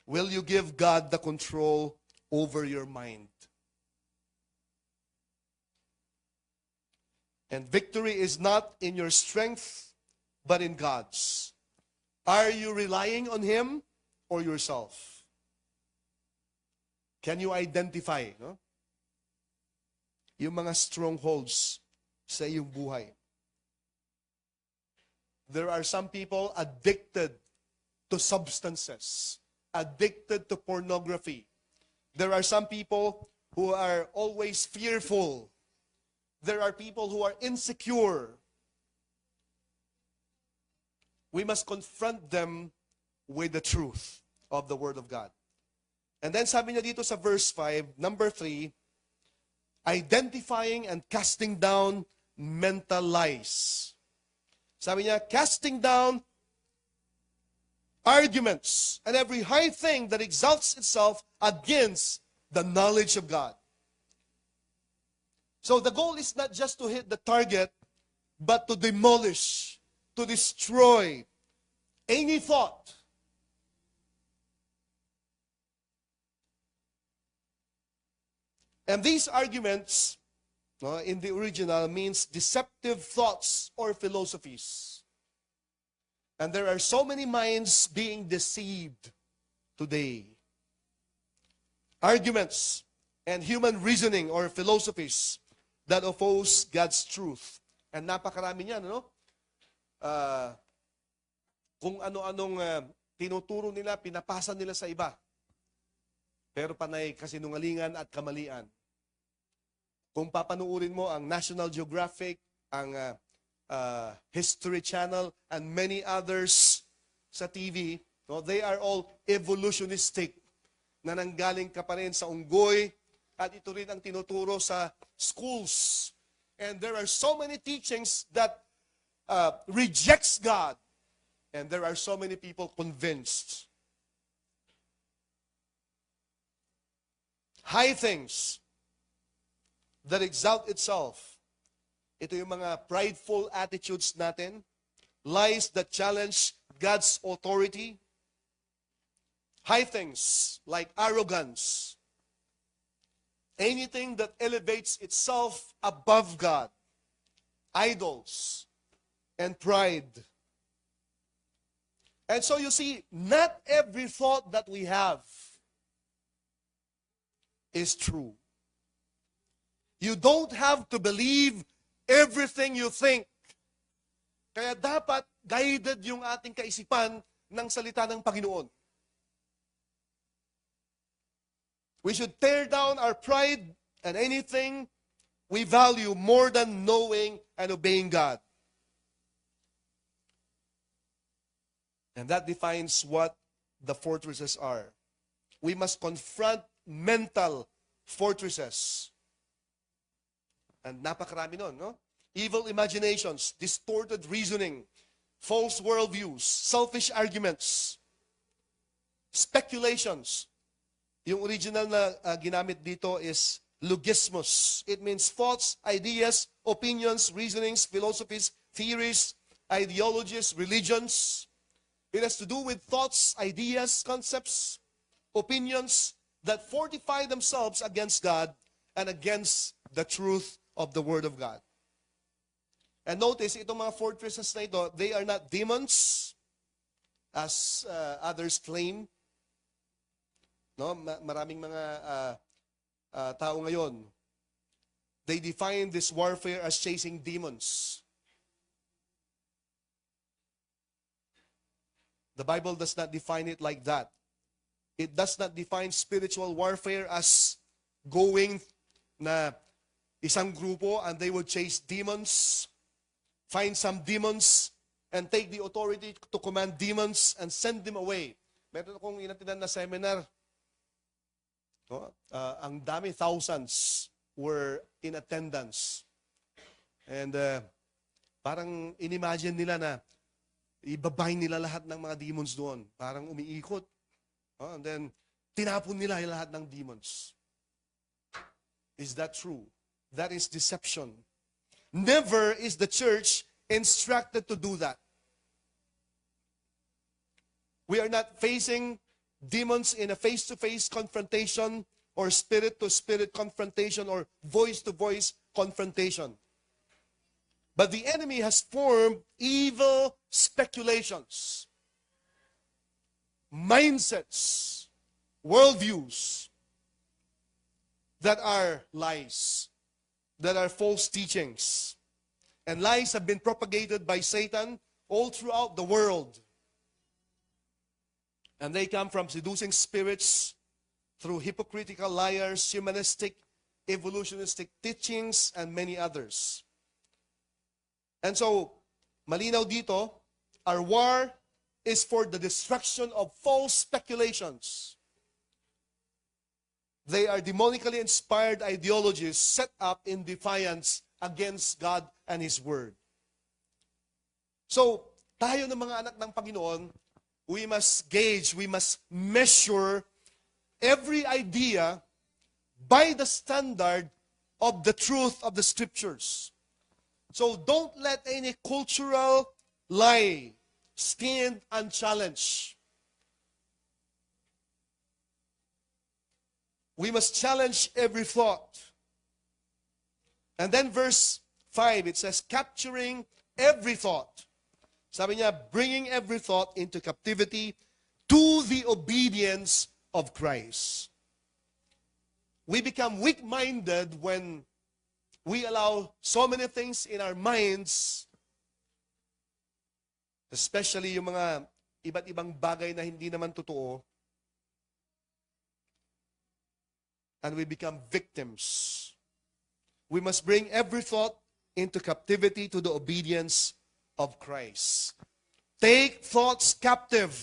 Will you give God the control over your mind? And victory is not in your strength, but in God's. Are you relying on Him or yourself? Can you identify, no? Yung mga strongholds sa iyong buhay. There are some people addicted to substances, addicted to pornography. There are some people who are always fearful. There are people who are insecure. We must confront them with the truth of the Word of God. And then sabi niya dito sa verse 5, number 3, identifying and casting down mental lies. Sabi niya, casting down arguments and every high thing that exalts itself against the knowledge of God. So the goal is not just to hit the target, but to demolish, to destroy any thought. And these arguments, in the original, means deceptive thoughts or philosophies. And there are so many minds being deceived today. Arguments and human reasoning or philosophies that oppose God's truth. And napakarami niyan, ano? Kung ano-anong tinuturo nila, pinapasa nila sa iba. Pero panay kasinungalingan at kamalian. Kung papanuurin mo ang National Geographic, ang History Channel, and many others sa TV, no, they are all evolutionistic na nanggaling ka pa rin sa unggoy at ito rin ang tinuturo sa schools. And there are so many teachings that rejects God. And there are so many people convinced. high things that exalt itself. Ito yung mga prideful attitudes natin, lies that challenge God's authority, high things like arrogance, anything that elevates itself above God, idols, and pride. And so you see, not every thought that we have is true. You don't have to believe everything you think. Kaya dapat guided yung ating kaisipan ng salita ng Panginoon. We should tear down our pride and anything we value more than knowing and obeying God. And that defines what the fortresses are. We must confront mental fortresses. And napakarami nun, no? Evil imaginations, distorted reasoning, false worldviews, selfish arguments, speculations. Yung original na ginamit dito is logismos. It means thoughts, ideas, opinions, reasonings, philosophies, theories, ideologies, religions. It has to do with thoughts, ideas, concepts, opinions that fortify themselves against God and against the truth of the Word of God. And notice, itong mga fortresses na ito, they are not demons, as others claim. No, maraming mga tao ngayon, they define this warfare as chasing demons. The Bible does not define it like that. It does not define spiritual warfare as going na isang grupo and they will chase demons, find some demons, and take the authority to command demons and send them away. Meron akong inatinan na seminar. No? Ang dami, thousands were in attendance. And parang inimagine nila na ibabay nila lahat ng mga demons doon. Parang umiikot. And then, tinapon nila yung lahat ng demons. Is that true? That is deception. Never is the church instructed to do that. We are not facing demons in a face-to-face confrontation or spirit-to-spirit confrontation or voice-to-voice confrontation. But the enemy has formed evil speculations, mindsets, worldviews that are lies, that are false teachings. And lies have been propagated by Satan all throughout the world. And they come from seducing spirits through hypocritical liars, humanistic, evolutionistic teachings, and many others. And so, malinaw dito, our war is for the destruction of false speculations. They are demonically inspired ideologies set up in defiance against God and His Word. So, tayo ng mga anak ng Panginoon, we must gauge, we must measure every idea by the standard of the truth of the Scriptures. So don't let any cultural lie stand unchallenged. We must challenge every thought. And then verse 5, it says, capturing every thought. Sabi niya, bringing every thought into captivity to the obedience of Christ. We become weak-minded when we allow so many things in our minds, especially yung mga iba't ibang bagay na hindi naman totoo, and we become victims. We must bring every thought into captivity to the obedience of Christ. Take thoughts captive.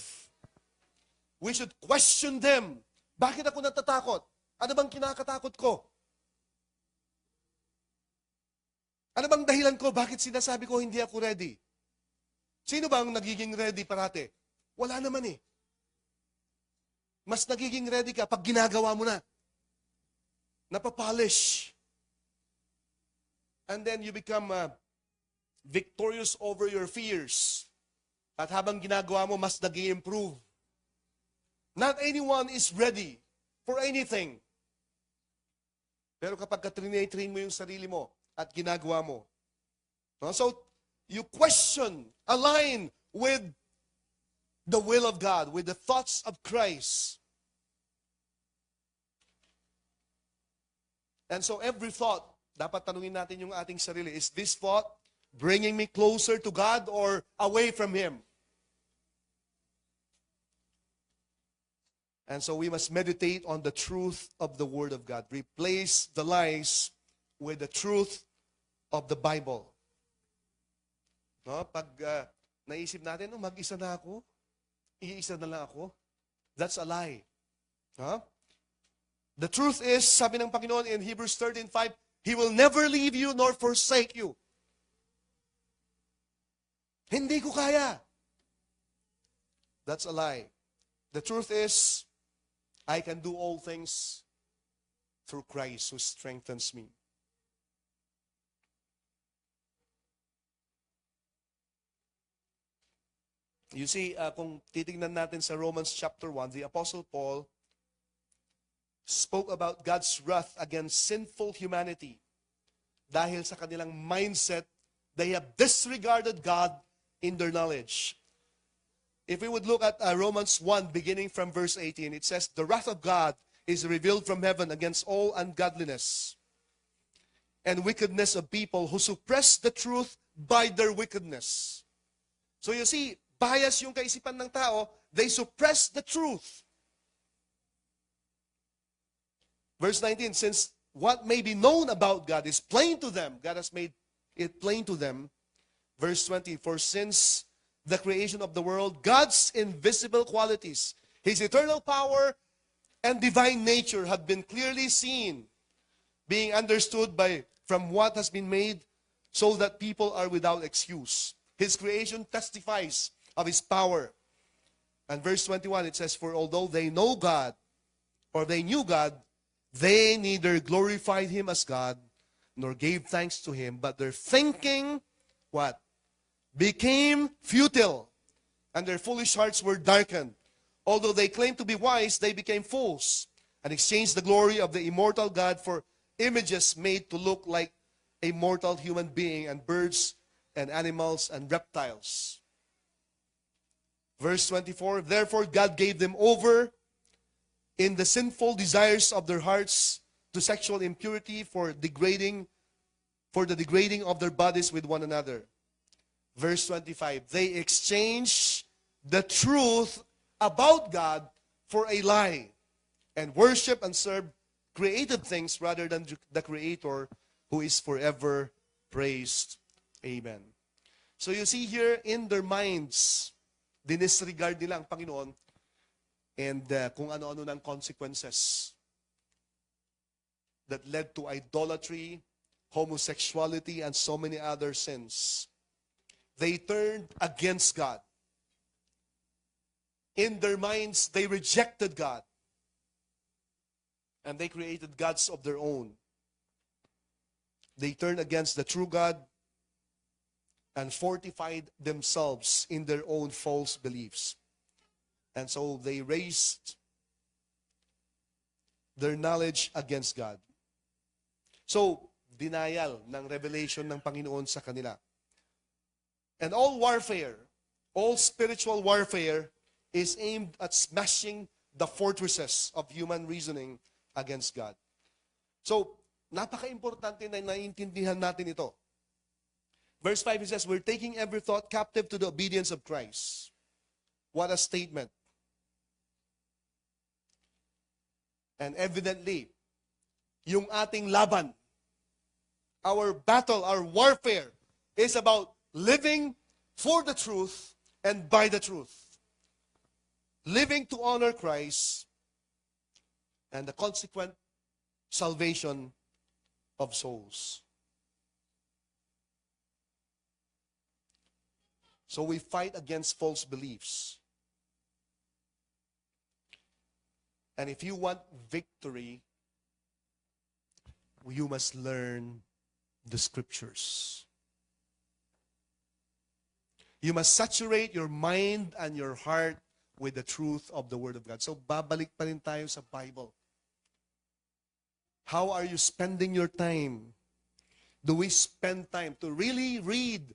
We should question them. Bakit ako natatakot? Ano bang kinakatakot ko? Ano bang dahilan ko? Bakit sinasabi ko hindi ako ready? Sino bang nagiging ready parate? Wala naman eh. Mas nagiging ready ka pag ginagawa mo na. napapolish. And then you become victorious over your fears. At habang ginagawa mo, mas nag-i-improve. Not anyone is ready for anything. Pero kapag katrain mo yung sarili mo at ginagawa mo, no? So, you question, align with the will of God, with the thoughts of Christ. And so every thought, dapat tanungin natin yung ating sarili, is this thought bringing me closer to God or away from Him? And so we must meditate on the truth of the Word of God. Replace the lies with the truth of the Bible. No? Pag naisip natin, mag-isa na ako, iisa na lang ako, that's a lie. Huh? The truth is, sabi ng Panginoon in Hebrews 13:5, He will never leave you nor forsake you. Hindi ko kaya. That's a lie. The truth is, I can do all things through Christ who strengthens me. You see, kung titingnan natin sa Romans chapter 1, the Apostle Paul spoke about God's wrath against sinful humanity. Dahil sa kanilang mindset, they have disregarded God in their knowledge. If we would look at Romans 1, beginning from verse 18, it says, the wrath of God is revealed from heaven against all ungodliness and wickedness of people who suppress the truth by their wickedness. So you see, bias yung kaisipan ng tao, they suppress the truth. Verse 19, since what may be known about God is plain to them, God has made it plain to them. Verse 20, for since the creation of the world, God's invisible qualities, His eternal power and divine nature have been clearly seen, being understood from what has been made, so that people are without excuse. His creation testifies of His power. And verse 21, it says, for although they know God, or they knew God, they neither glorified Him as God, nor gave thanks to Him, but their thinking, what? Became futile, and their foolish hearts were darkened. Although they claimed to be wise, they became fools, and exchanged the glory of the immortal God for images made to look like a mortal human being, and birds, and animals, and reptiles. Verse 24, therefore God gave them over in the sinful desires of their hearts to sexual impurity for the degrading of their bodies with one another. Verse 25, they exchanged the truth about God for a lie and worship and serve created things rather than the Creator who is forever praised. Amen. So you see here in their minds, dinisregard nila ang Panginoon and kung ano-ano ng consequences that led to idolatry, homosexuality, and so many other sins. They turned against God. In their minds, they rejected God. And they created gods of their own. They turned against the true God and fortified themselves in their own false beliefs. And so they raised their knowledge against God. So, denial ng revelation ng Panginoon sa kanila. And all warfare, all spiritual warfare is aimed at smashing the fortresses of human reasoning against God. So, napaka-importante na naiintindihan natin ito. Verse 5, it says, we're taking every thought captive to the obedience of Christ. What a statement. And evidently, yung ating laban, our battle, our warfare, is about living for the truth and by the truth. Living to honor Christ and the consequent salvation of souls. So we fight against false beliefs. And if you want victory, you must learn the scriptures. You must saturate your mind and your heart with the truth of the Word of God. So, babalik pa rin tayo sa Bible. How are you spending your time? Do we spend time to really read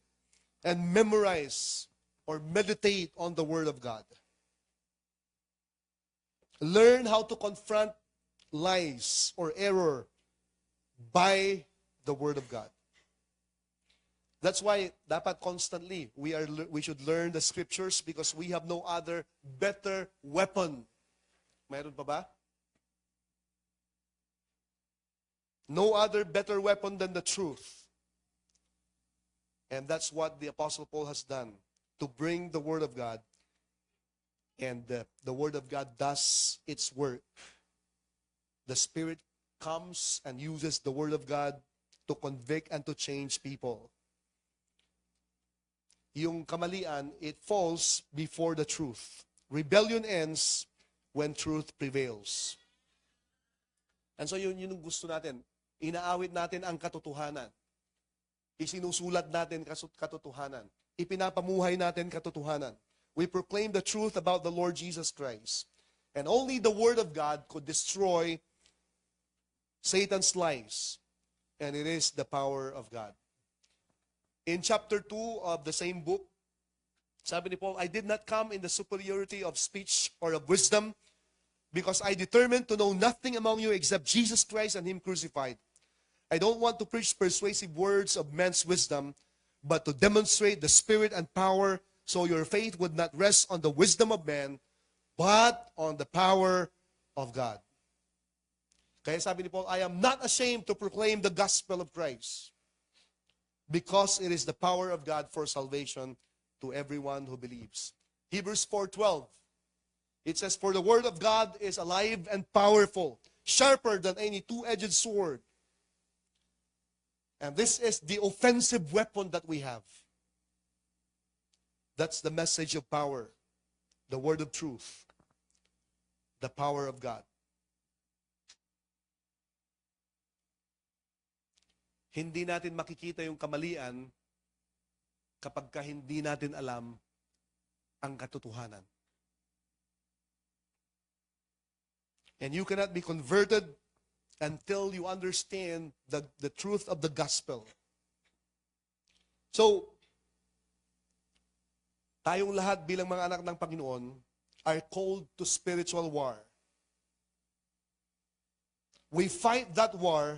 and memorize or meditate on the Word of God? Learn how to confront lies or error by the Word of God. That's why dapat constantly we should learn the scriptures because we have no other better weapon. Mayroon pa ba? No other better weapon than the truth. And that's what the Apostle Paul has done to bring the Word of God. And the Word of God does its work. The Spirit comes and uses the Word of God to convict and to change people. Yung kamalian, it falls before the truth. Rebellion ends when truth prevails. And so yun yung gusto natin. Inaawit natin ang katotohanan. Isinusulat natin katotohanan. Ipinapamuhay natin katotohanan. We proclaim the truth about the Lord Jesus Christ. And only the Word of God could destroy Satan's lies. And it is the power of God. In chapter 2 of the same book, sabi ni Paul, I did not come in the superiority of speech or of wisdom, because I determined to know nothing among you except Jesus Christ and Him crucified. I don't want to preach persuasive words of men's wisdom, but to demonstrate the Spirit and power, so your faith would not rest on the wisdom of man, but on the power of God. Kaya sabi ni Paul, I am not ashamed to proclaim the gospel of Christ, because it is the power of God for salvation to everyone who believes. Hebrews 4:12. It says, for the word of God is alive and powerful, sharper than any two-edged sword. And this is the offensive weapon that we have. That's the message of power, the word of truth, the power of God. Hindi natin makikita yung kamalian kapag hindi natin alam ang katotohanan. And you cannot be converted until you understand the truth of the gospel. So, tayong lahat bilang mga anak ng Panginoon are called to spiritual war. We fight that war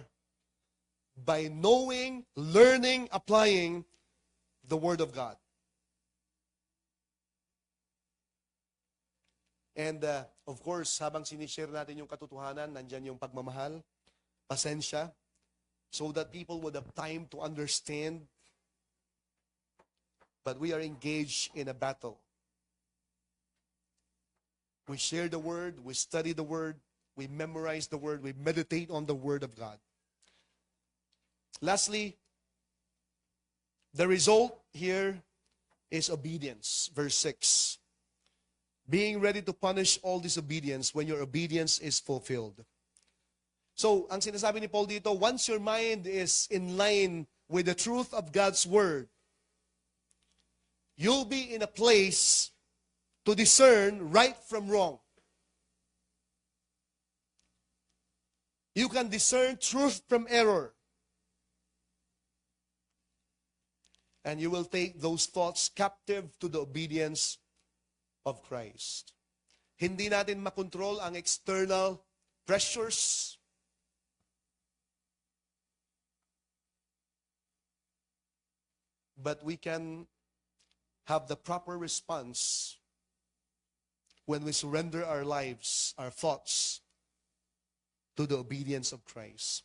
by knowing, learning, applying the Word of God. And of course, habang sinishare natin yung katotohanan, nandyan yung pagmamahal, pasensya, so that people would have time to understand. But we are engaged in a battle. We share the Word, we study the Word, we memorize the Word, we meditate on the Word of God. Lastly, the result here is obedience. Verse 6. Being ready to punish all disobedience when your obedience is fulfilled. So, ang sinasabi ni Paul dito, once your mind is in line with the truth of God's Word, you'll be in a place to discern right from wrong. You can discern truth from error. And you will take those thoughts captive to the obedience of Christ. Hindi natin makontrol ang external pressures. But we can have the proper response when we surrender our lives, our thoughts, to the obedience of Christ.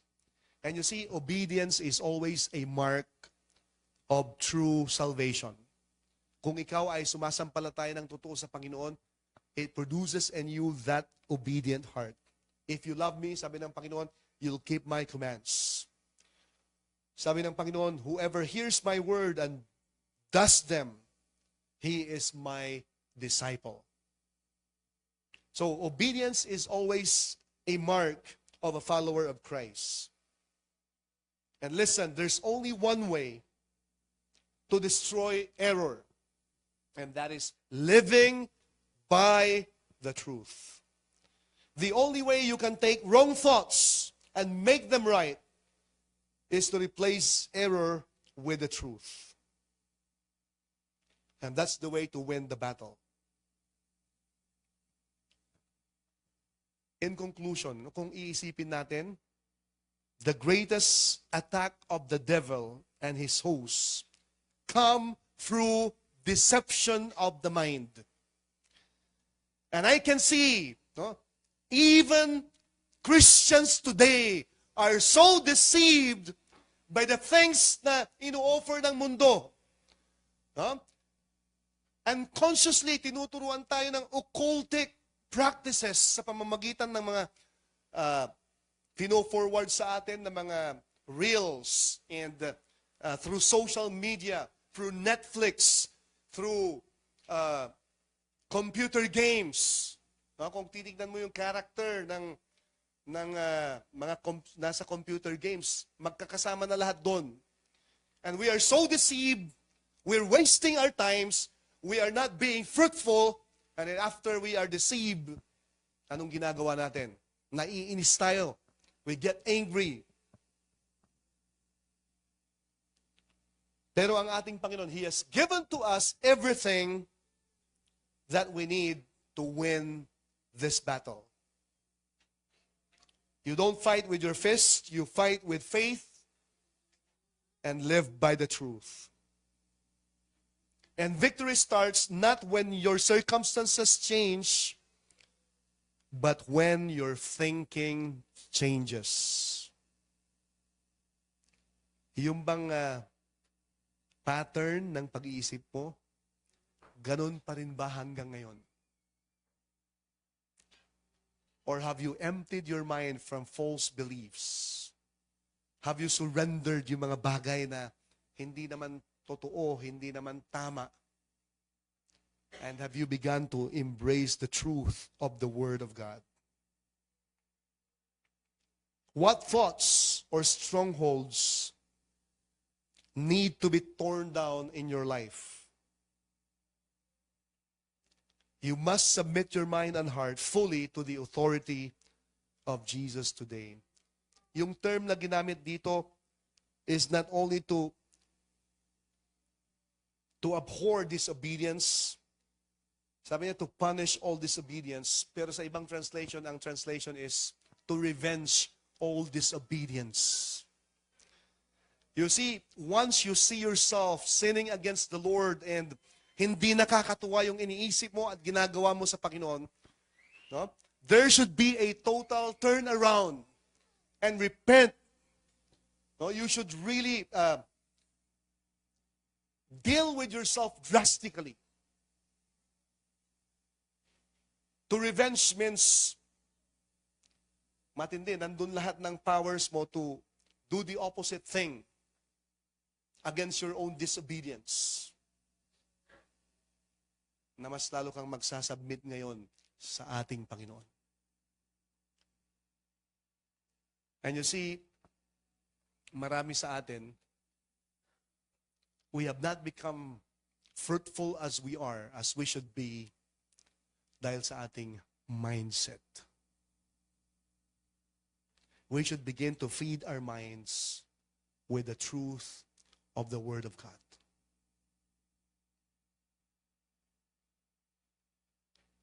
And you see, obedience is always a mark of true salvation. Kung ikaw ay sumasampalataya ng totoo sa Panginoon, it produces in you that obedient heart. If you love me, sabi ng Panginoon, you'll keep my commands. Sabi ng Panginoon, whoever hears my word and does them, he is my disciple. So obedience is always a mark of a follower of Christ. And listen, there's only one way to destroy error, and that is living by the truth. The only way you can take wrong thoughts and make them right is to replace error with the truth. And that's the way to win the battle. In conclusion, kung iisipin natin, the greatest attack of the devil and his hosts come through deception of the mind. And I can see, no, even Christians today are so deceived by the things na ino-offer ng mundo. No? And consciously, tinuturuan tayo ng occultic practices sa pamamagitan ng mga pino-forward sa atin ng mga reels and through social media, through Netflix, through computer games. No? Kung titignan mo yung character ng mga nasa computer games, magkakasama na lahat doon. And we are so deceived, we're wasting our times, we are not being fruitful, and then after we are deceived, anong ginagawa natin? Naiinis tayo. We get angry. Pero ang ating Panginoon, He has given to us everything that we need to win this battle. You don't fight with your fist, you fight with faith and live by the truth. And victory starts not when your circumstances change, but when your thinking changes. Yung bang pattern ng pag-iisip mo, ganun pa rin ba hanggang ngayon? Or have you emptied your mind from false beliefs? Have you surrendered yung mga bagay na hindi naman totoo, hindi naman tama? And have you begun to embrace the truth of the Word of God? What thoughts or strongholds need to be torn down in your life? You must submit your mind and heart fully to the authority of Jesus today. Yung term na ginamit dito is not only to abhor disobedience. Sabi niya to punish all disobedience. Pero sa ibang translation, ang translation is to revenge all disobedience. You see, once you see yourself sinning against the Lord and hindi nakakatuwa yung iniisip mo at ginagawa mo sa Panginoon, no? There should be a total turnaround and repent. No? You should really deal with yourself drastically. To revenge means matindi, nandun lahat ng powers mo to do the opposite thing against your own disobedience. Na mas lalo kang magsasubmit ngayon sa ating Panginoon. And you see, marami sa atin, we have not become fruitful as we are, as we should be, dahil sa ating mindset. We should begin to feed our minds with the truth of the Word of God.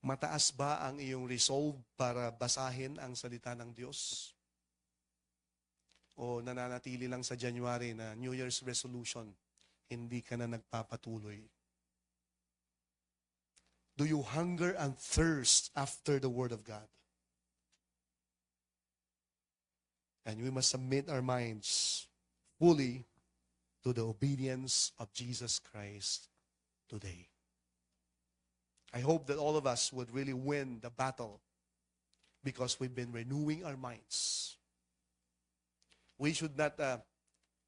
Mataas ba ang iyong resolve para basahin ang salita ng Diyos? O nananatili lang sa January na New Year's resolution, hindi ka na nagpapatuloy? Do you hunger and thirst after the Word of God? And we must submit our minds fully to the obedience of Jesus Christ today. I hope that all of us would really win the battle because we've been renewing our minds. We should not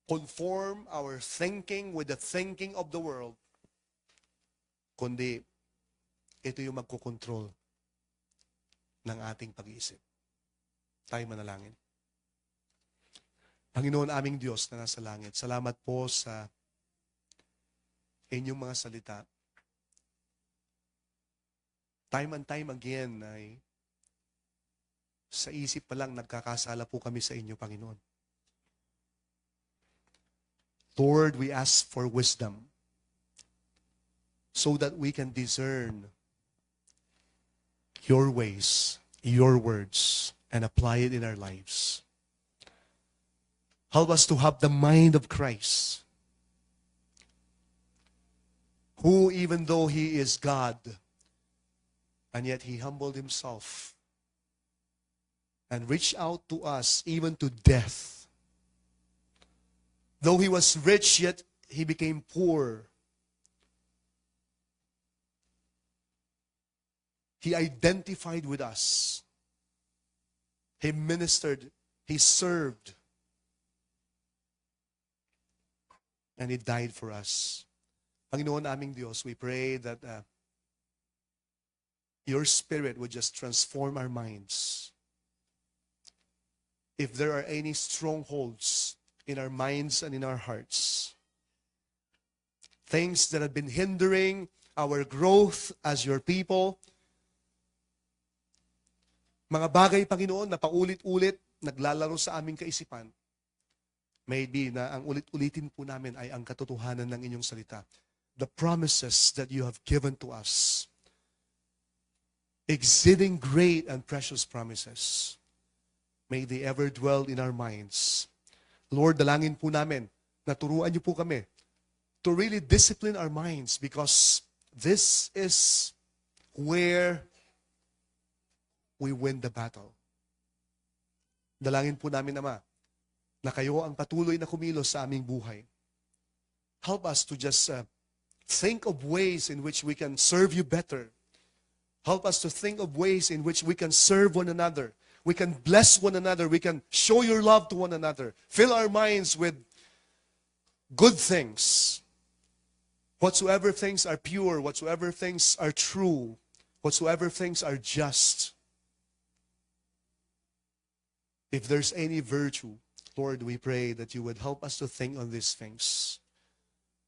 conform our thinking with the thinking of the world, kundi ito yung magkukontrol ng ating pag-iisip. Tayo manalangin. Panginoon aming Diyos na nasa langit, salamat po sa inyong mga salita. Time and time again ay sa isip pa lang nagkakasala po kami sa inyo, Panginoon. Lord, we ask for wisdom so that we can discern your ways, your words, and apply it in our lives. Help us to have the mind of Christ, who, even though he is God, and yet he humbled himself and reached out to us even to death. Though he was rich, yet he became poor. He identified with us. He ministered. He served. And he died for us. Panginoon aming Diyos, we pray that your Spirit would just transform our minds. If there are any strongholds in our minds and in our hearts, things that have been hindering our growth as your people, mga bagay, Panginoon, na paulit-ulit naglalaro sa aming kaisipan, maybe na ang ulit-ulitin po namin ay ang katotohanan ng inyong salita. The promises that you have given to us, exceeding great and precious promises, may they ever dwell in our minds. Lord, dalangin po namin na turuan niyo po kami to really discipline our minds, because this is where we win the battle. Dalangin po namin, Ama, na kayo ang patuloy na kumilos sa aming buhay. Help us to just think of ways in which we can serve you better. Help us to think of ways in which we can serve one another. We can bless one another. We can show your love to one another. Fill our minds with good things. Whatsoever things are pure, whatsoever things are true, whatsoever things are just. If there's any virtue, Lord, we pray that you would help us to think on these things.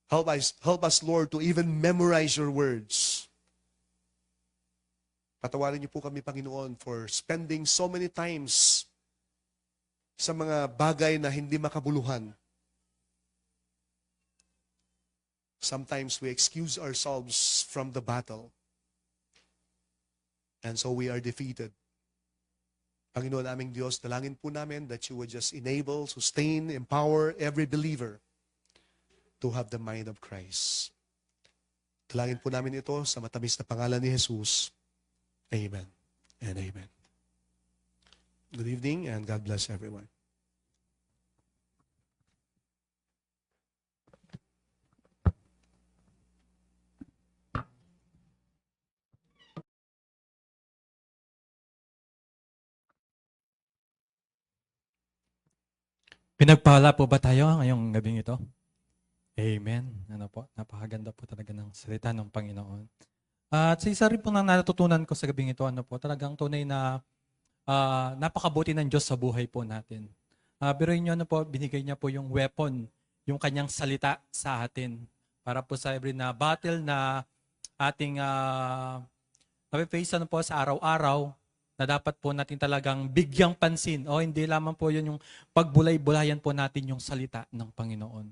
Help us, Lord, to even memorize your words. Patawarin niyo po kami, Panginoon, for spending so many times sa mga bagay na hindi makabuluhan. Sometimes we excuse ourselves from the battle. And so we are defeated. Panginoon aming Diyos, dalangin po namin that you would just enable, sustain, empower every believer to have the mind of Christ. Dalangin po namin ito sa matamis na pangalan ni Jesus. Amen and amen. Good evening and God bless everyone. Pinagpala po ba tayo ngayong gabing ito? Amen. Ano po? Napakaganda po talaga ng salita ng Panginoon. At sa isa rin po na natutunan ko sa gabing ito, ano po, talagang tunay na napakabuti ng Diyos sa buhay po natin. Biruin nyo, ano po, binigay niya po yung weapon, yung kanyang salita sa atin. Para po sa every na battle na ating napiface ano po sa araw-araw, na dapat po natin talagang bigyang pansin. O hindi lamang po yun yung pagbulay-bulayan po natin yung salita ng Panginoon.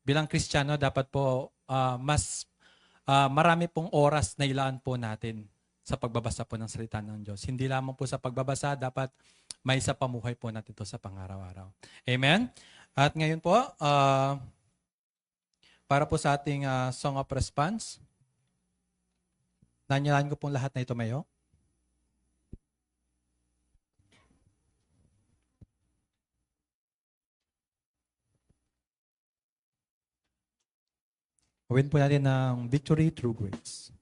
Bilang Kristiyano, dapat po mas marami pong oras na ilaan po natin sa pagbabasa po ng salita ng Diyos. Hindi lamang po sa pagbabasa, dapat may sa pamuhay po natin ito sa pang-araw-araw. Amen? At ngayon po, para po sa ating Song of Response, nanyalan ko pong lahat na ito mayo. Gawin po natin ng Victory Through Grace.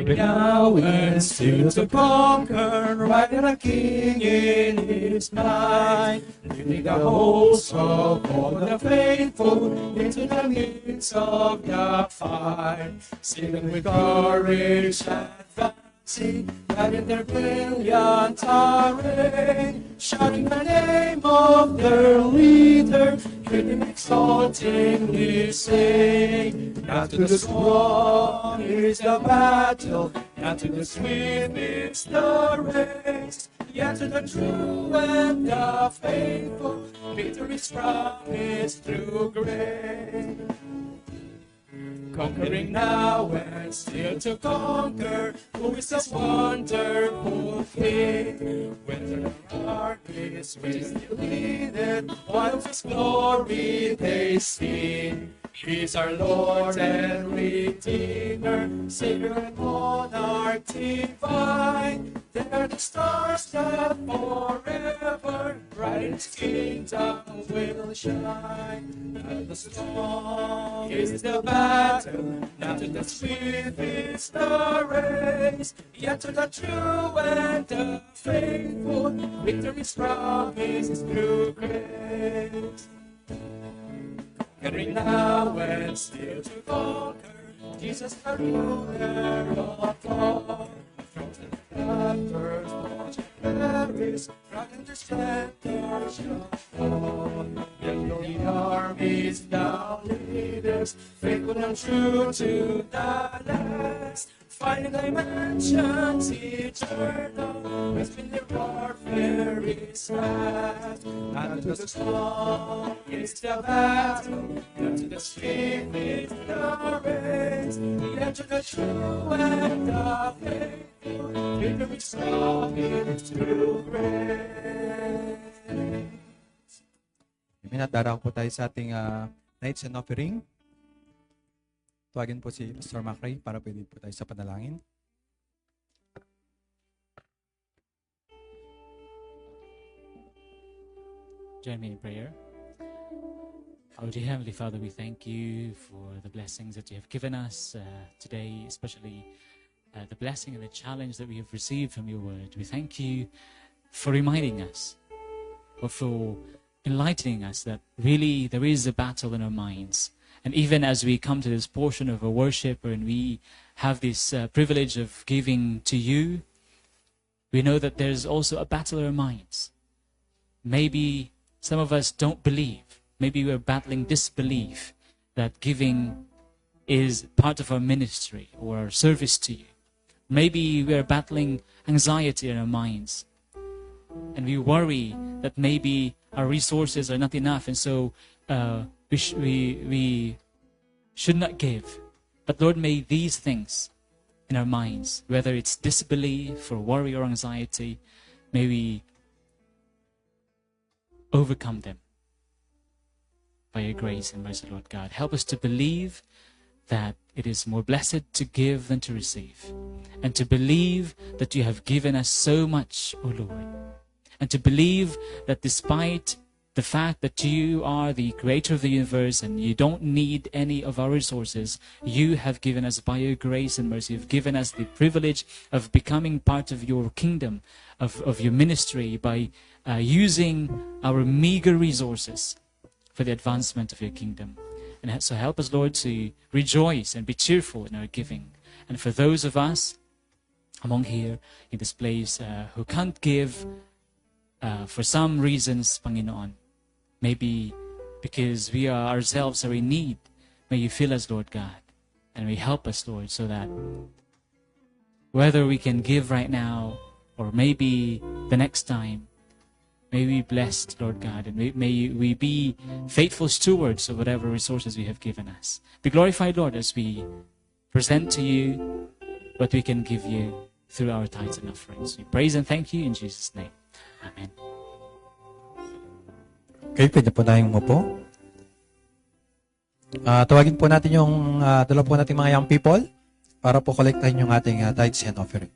Now and still to conquer, riding a king in his might, leading the hosts of all the faithful into the midst of the fight, singing with courage advancing, riding their brilliant array, shouting the name of their leader, greeting exaltingly saying, not to the strong is the battle, not to the swift is the race, yet to the true and the faithful, victory is promised through grace. Conquering now and still to conquer, who is this wonderful King? Whether the darkness we still needed, while of His glory they see. He's our Lord and Redeemer, Savior and Monarch divine. They're the stars that forever bright in His kingdom will shine. Not the strong is the battle, not to the swift is the race, yet to the true and the faithful, victory's promise through grace. Conquering now and still to conquer, Jesus the ruler of all. Thrones and peppers, launch and carries, rock and the scepter shall fall. Yet the armies now leaders, faithful and true to the last, fighting dimensions eternal, within their warfare is past. Not to the strong is the battle, not to the swift is the race, yet to the true and the faithful, victory is promised through grace. Amen. At daraw po tayo sa ating nights and offering. Tuwagin po si Pastor Macray para pwede po tayo sa panalangin. Join me in prayer. Our dear Heavenly Father, we thank you for the blessings that you have given us today, especially the blessing and the challenge that we have received from your word. We thank you for reminding us, or for enlightening us that really there is a battle in our minds. And even as we come to this portion of our worship and we have this privilege of giving to you, we know that there's also a battle in our minds. Maybe some of us don't believe. Maybe we're battling disbelief that giving is part of our ministry or our service to you. Maybe we're battling anxiety in our minds. And we worry that maybe our resources are not enough, and so we should not give. But Lord, may these things in our minds, whether it's disbelief or worry or anxiety, may we overcome them by your grace and mercy, Lord God. Help us to believe that it is more blessed to give than to receive, and to believe that you have given us so much, O Lord, and to believe that despite the fact that you are the creator of the universe and you don't need any of our resources, you have given us by your grace and mercy, you've given us the privilege of becoming part of your kingdom, of your ministry, by using our meager resources for the advancement of your kingdom. And so help us, Lord, to rejoice and be cheerful in our giving. And for those of us among here in this place who can't give for some reasons, Panginoon, maybe because we ourselves are in need, may you fill us, Lord God, and may help us, Lord, so that whether we can give right now or maybe the next time, may we be blessed, Lord God, and may we be faithful stewards of whatever resources you have given us. Be glorified, Lord, as we present to you what we can give you through our tithes and offerings. We praise and thank you in Jesus' name. Amen. Okay, pwede po tayong umupo. Tawagin po natin yung dalawa po natin mga young people para po kolektahin yung ating tithes and offering.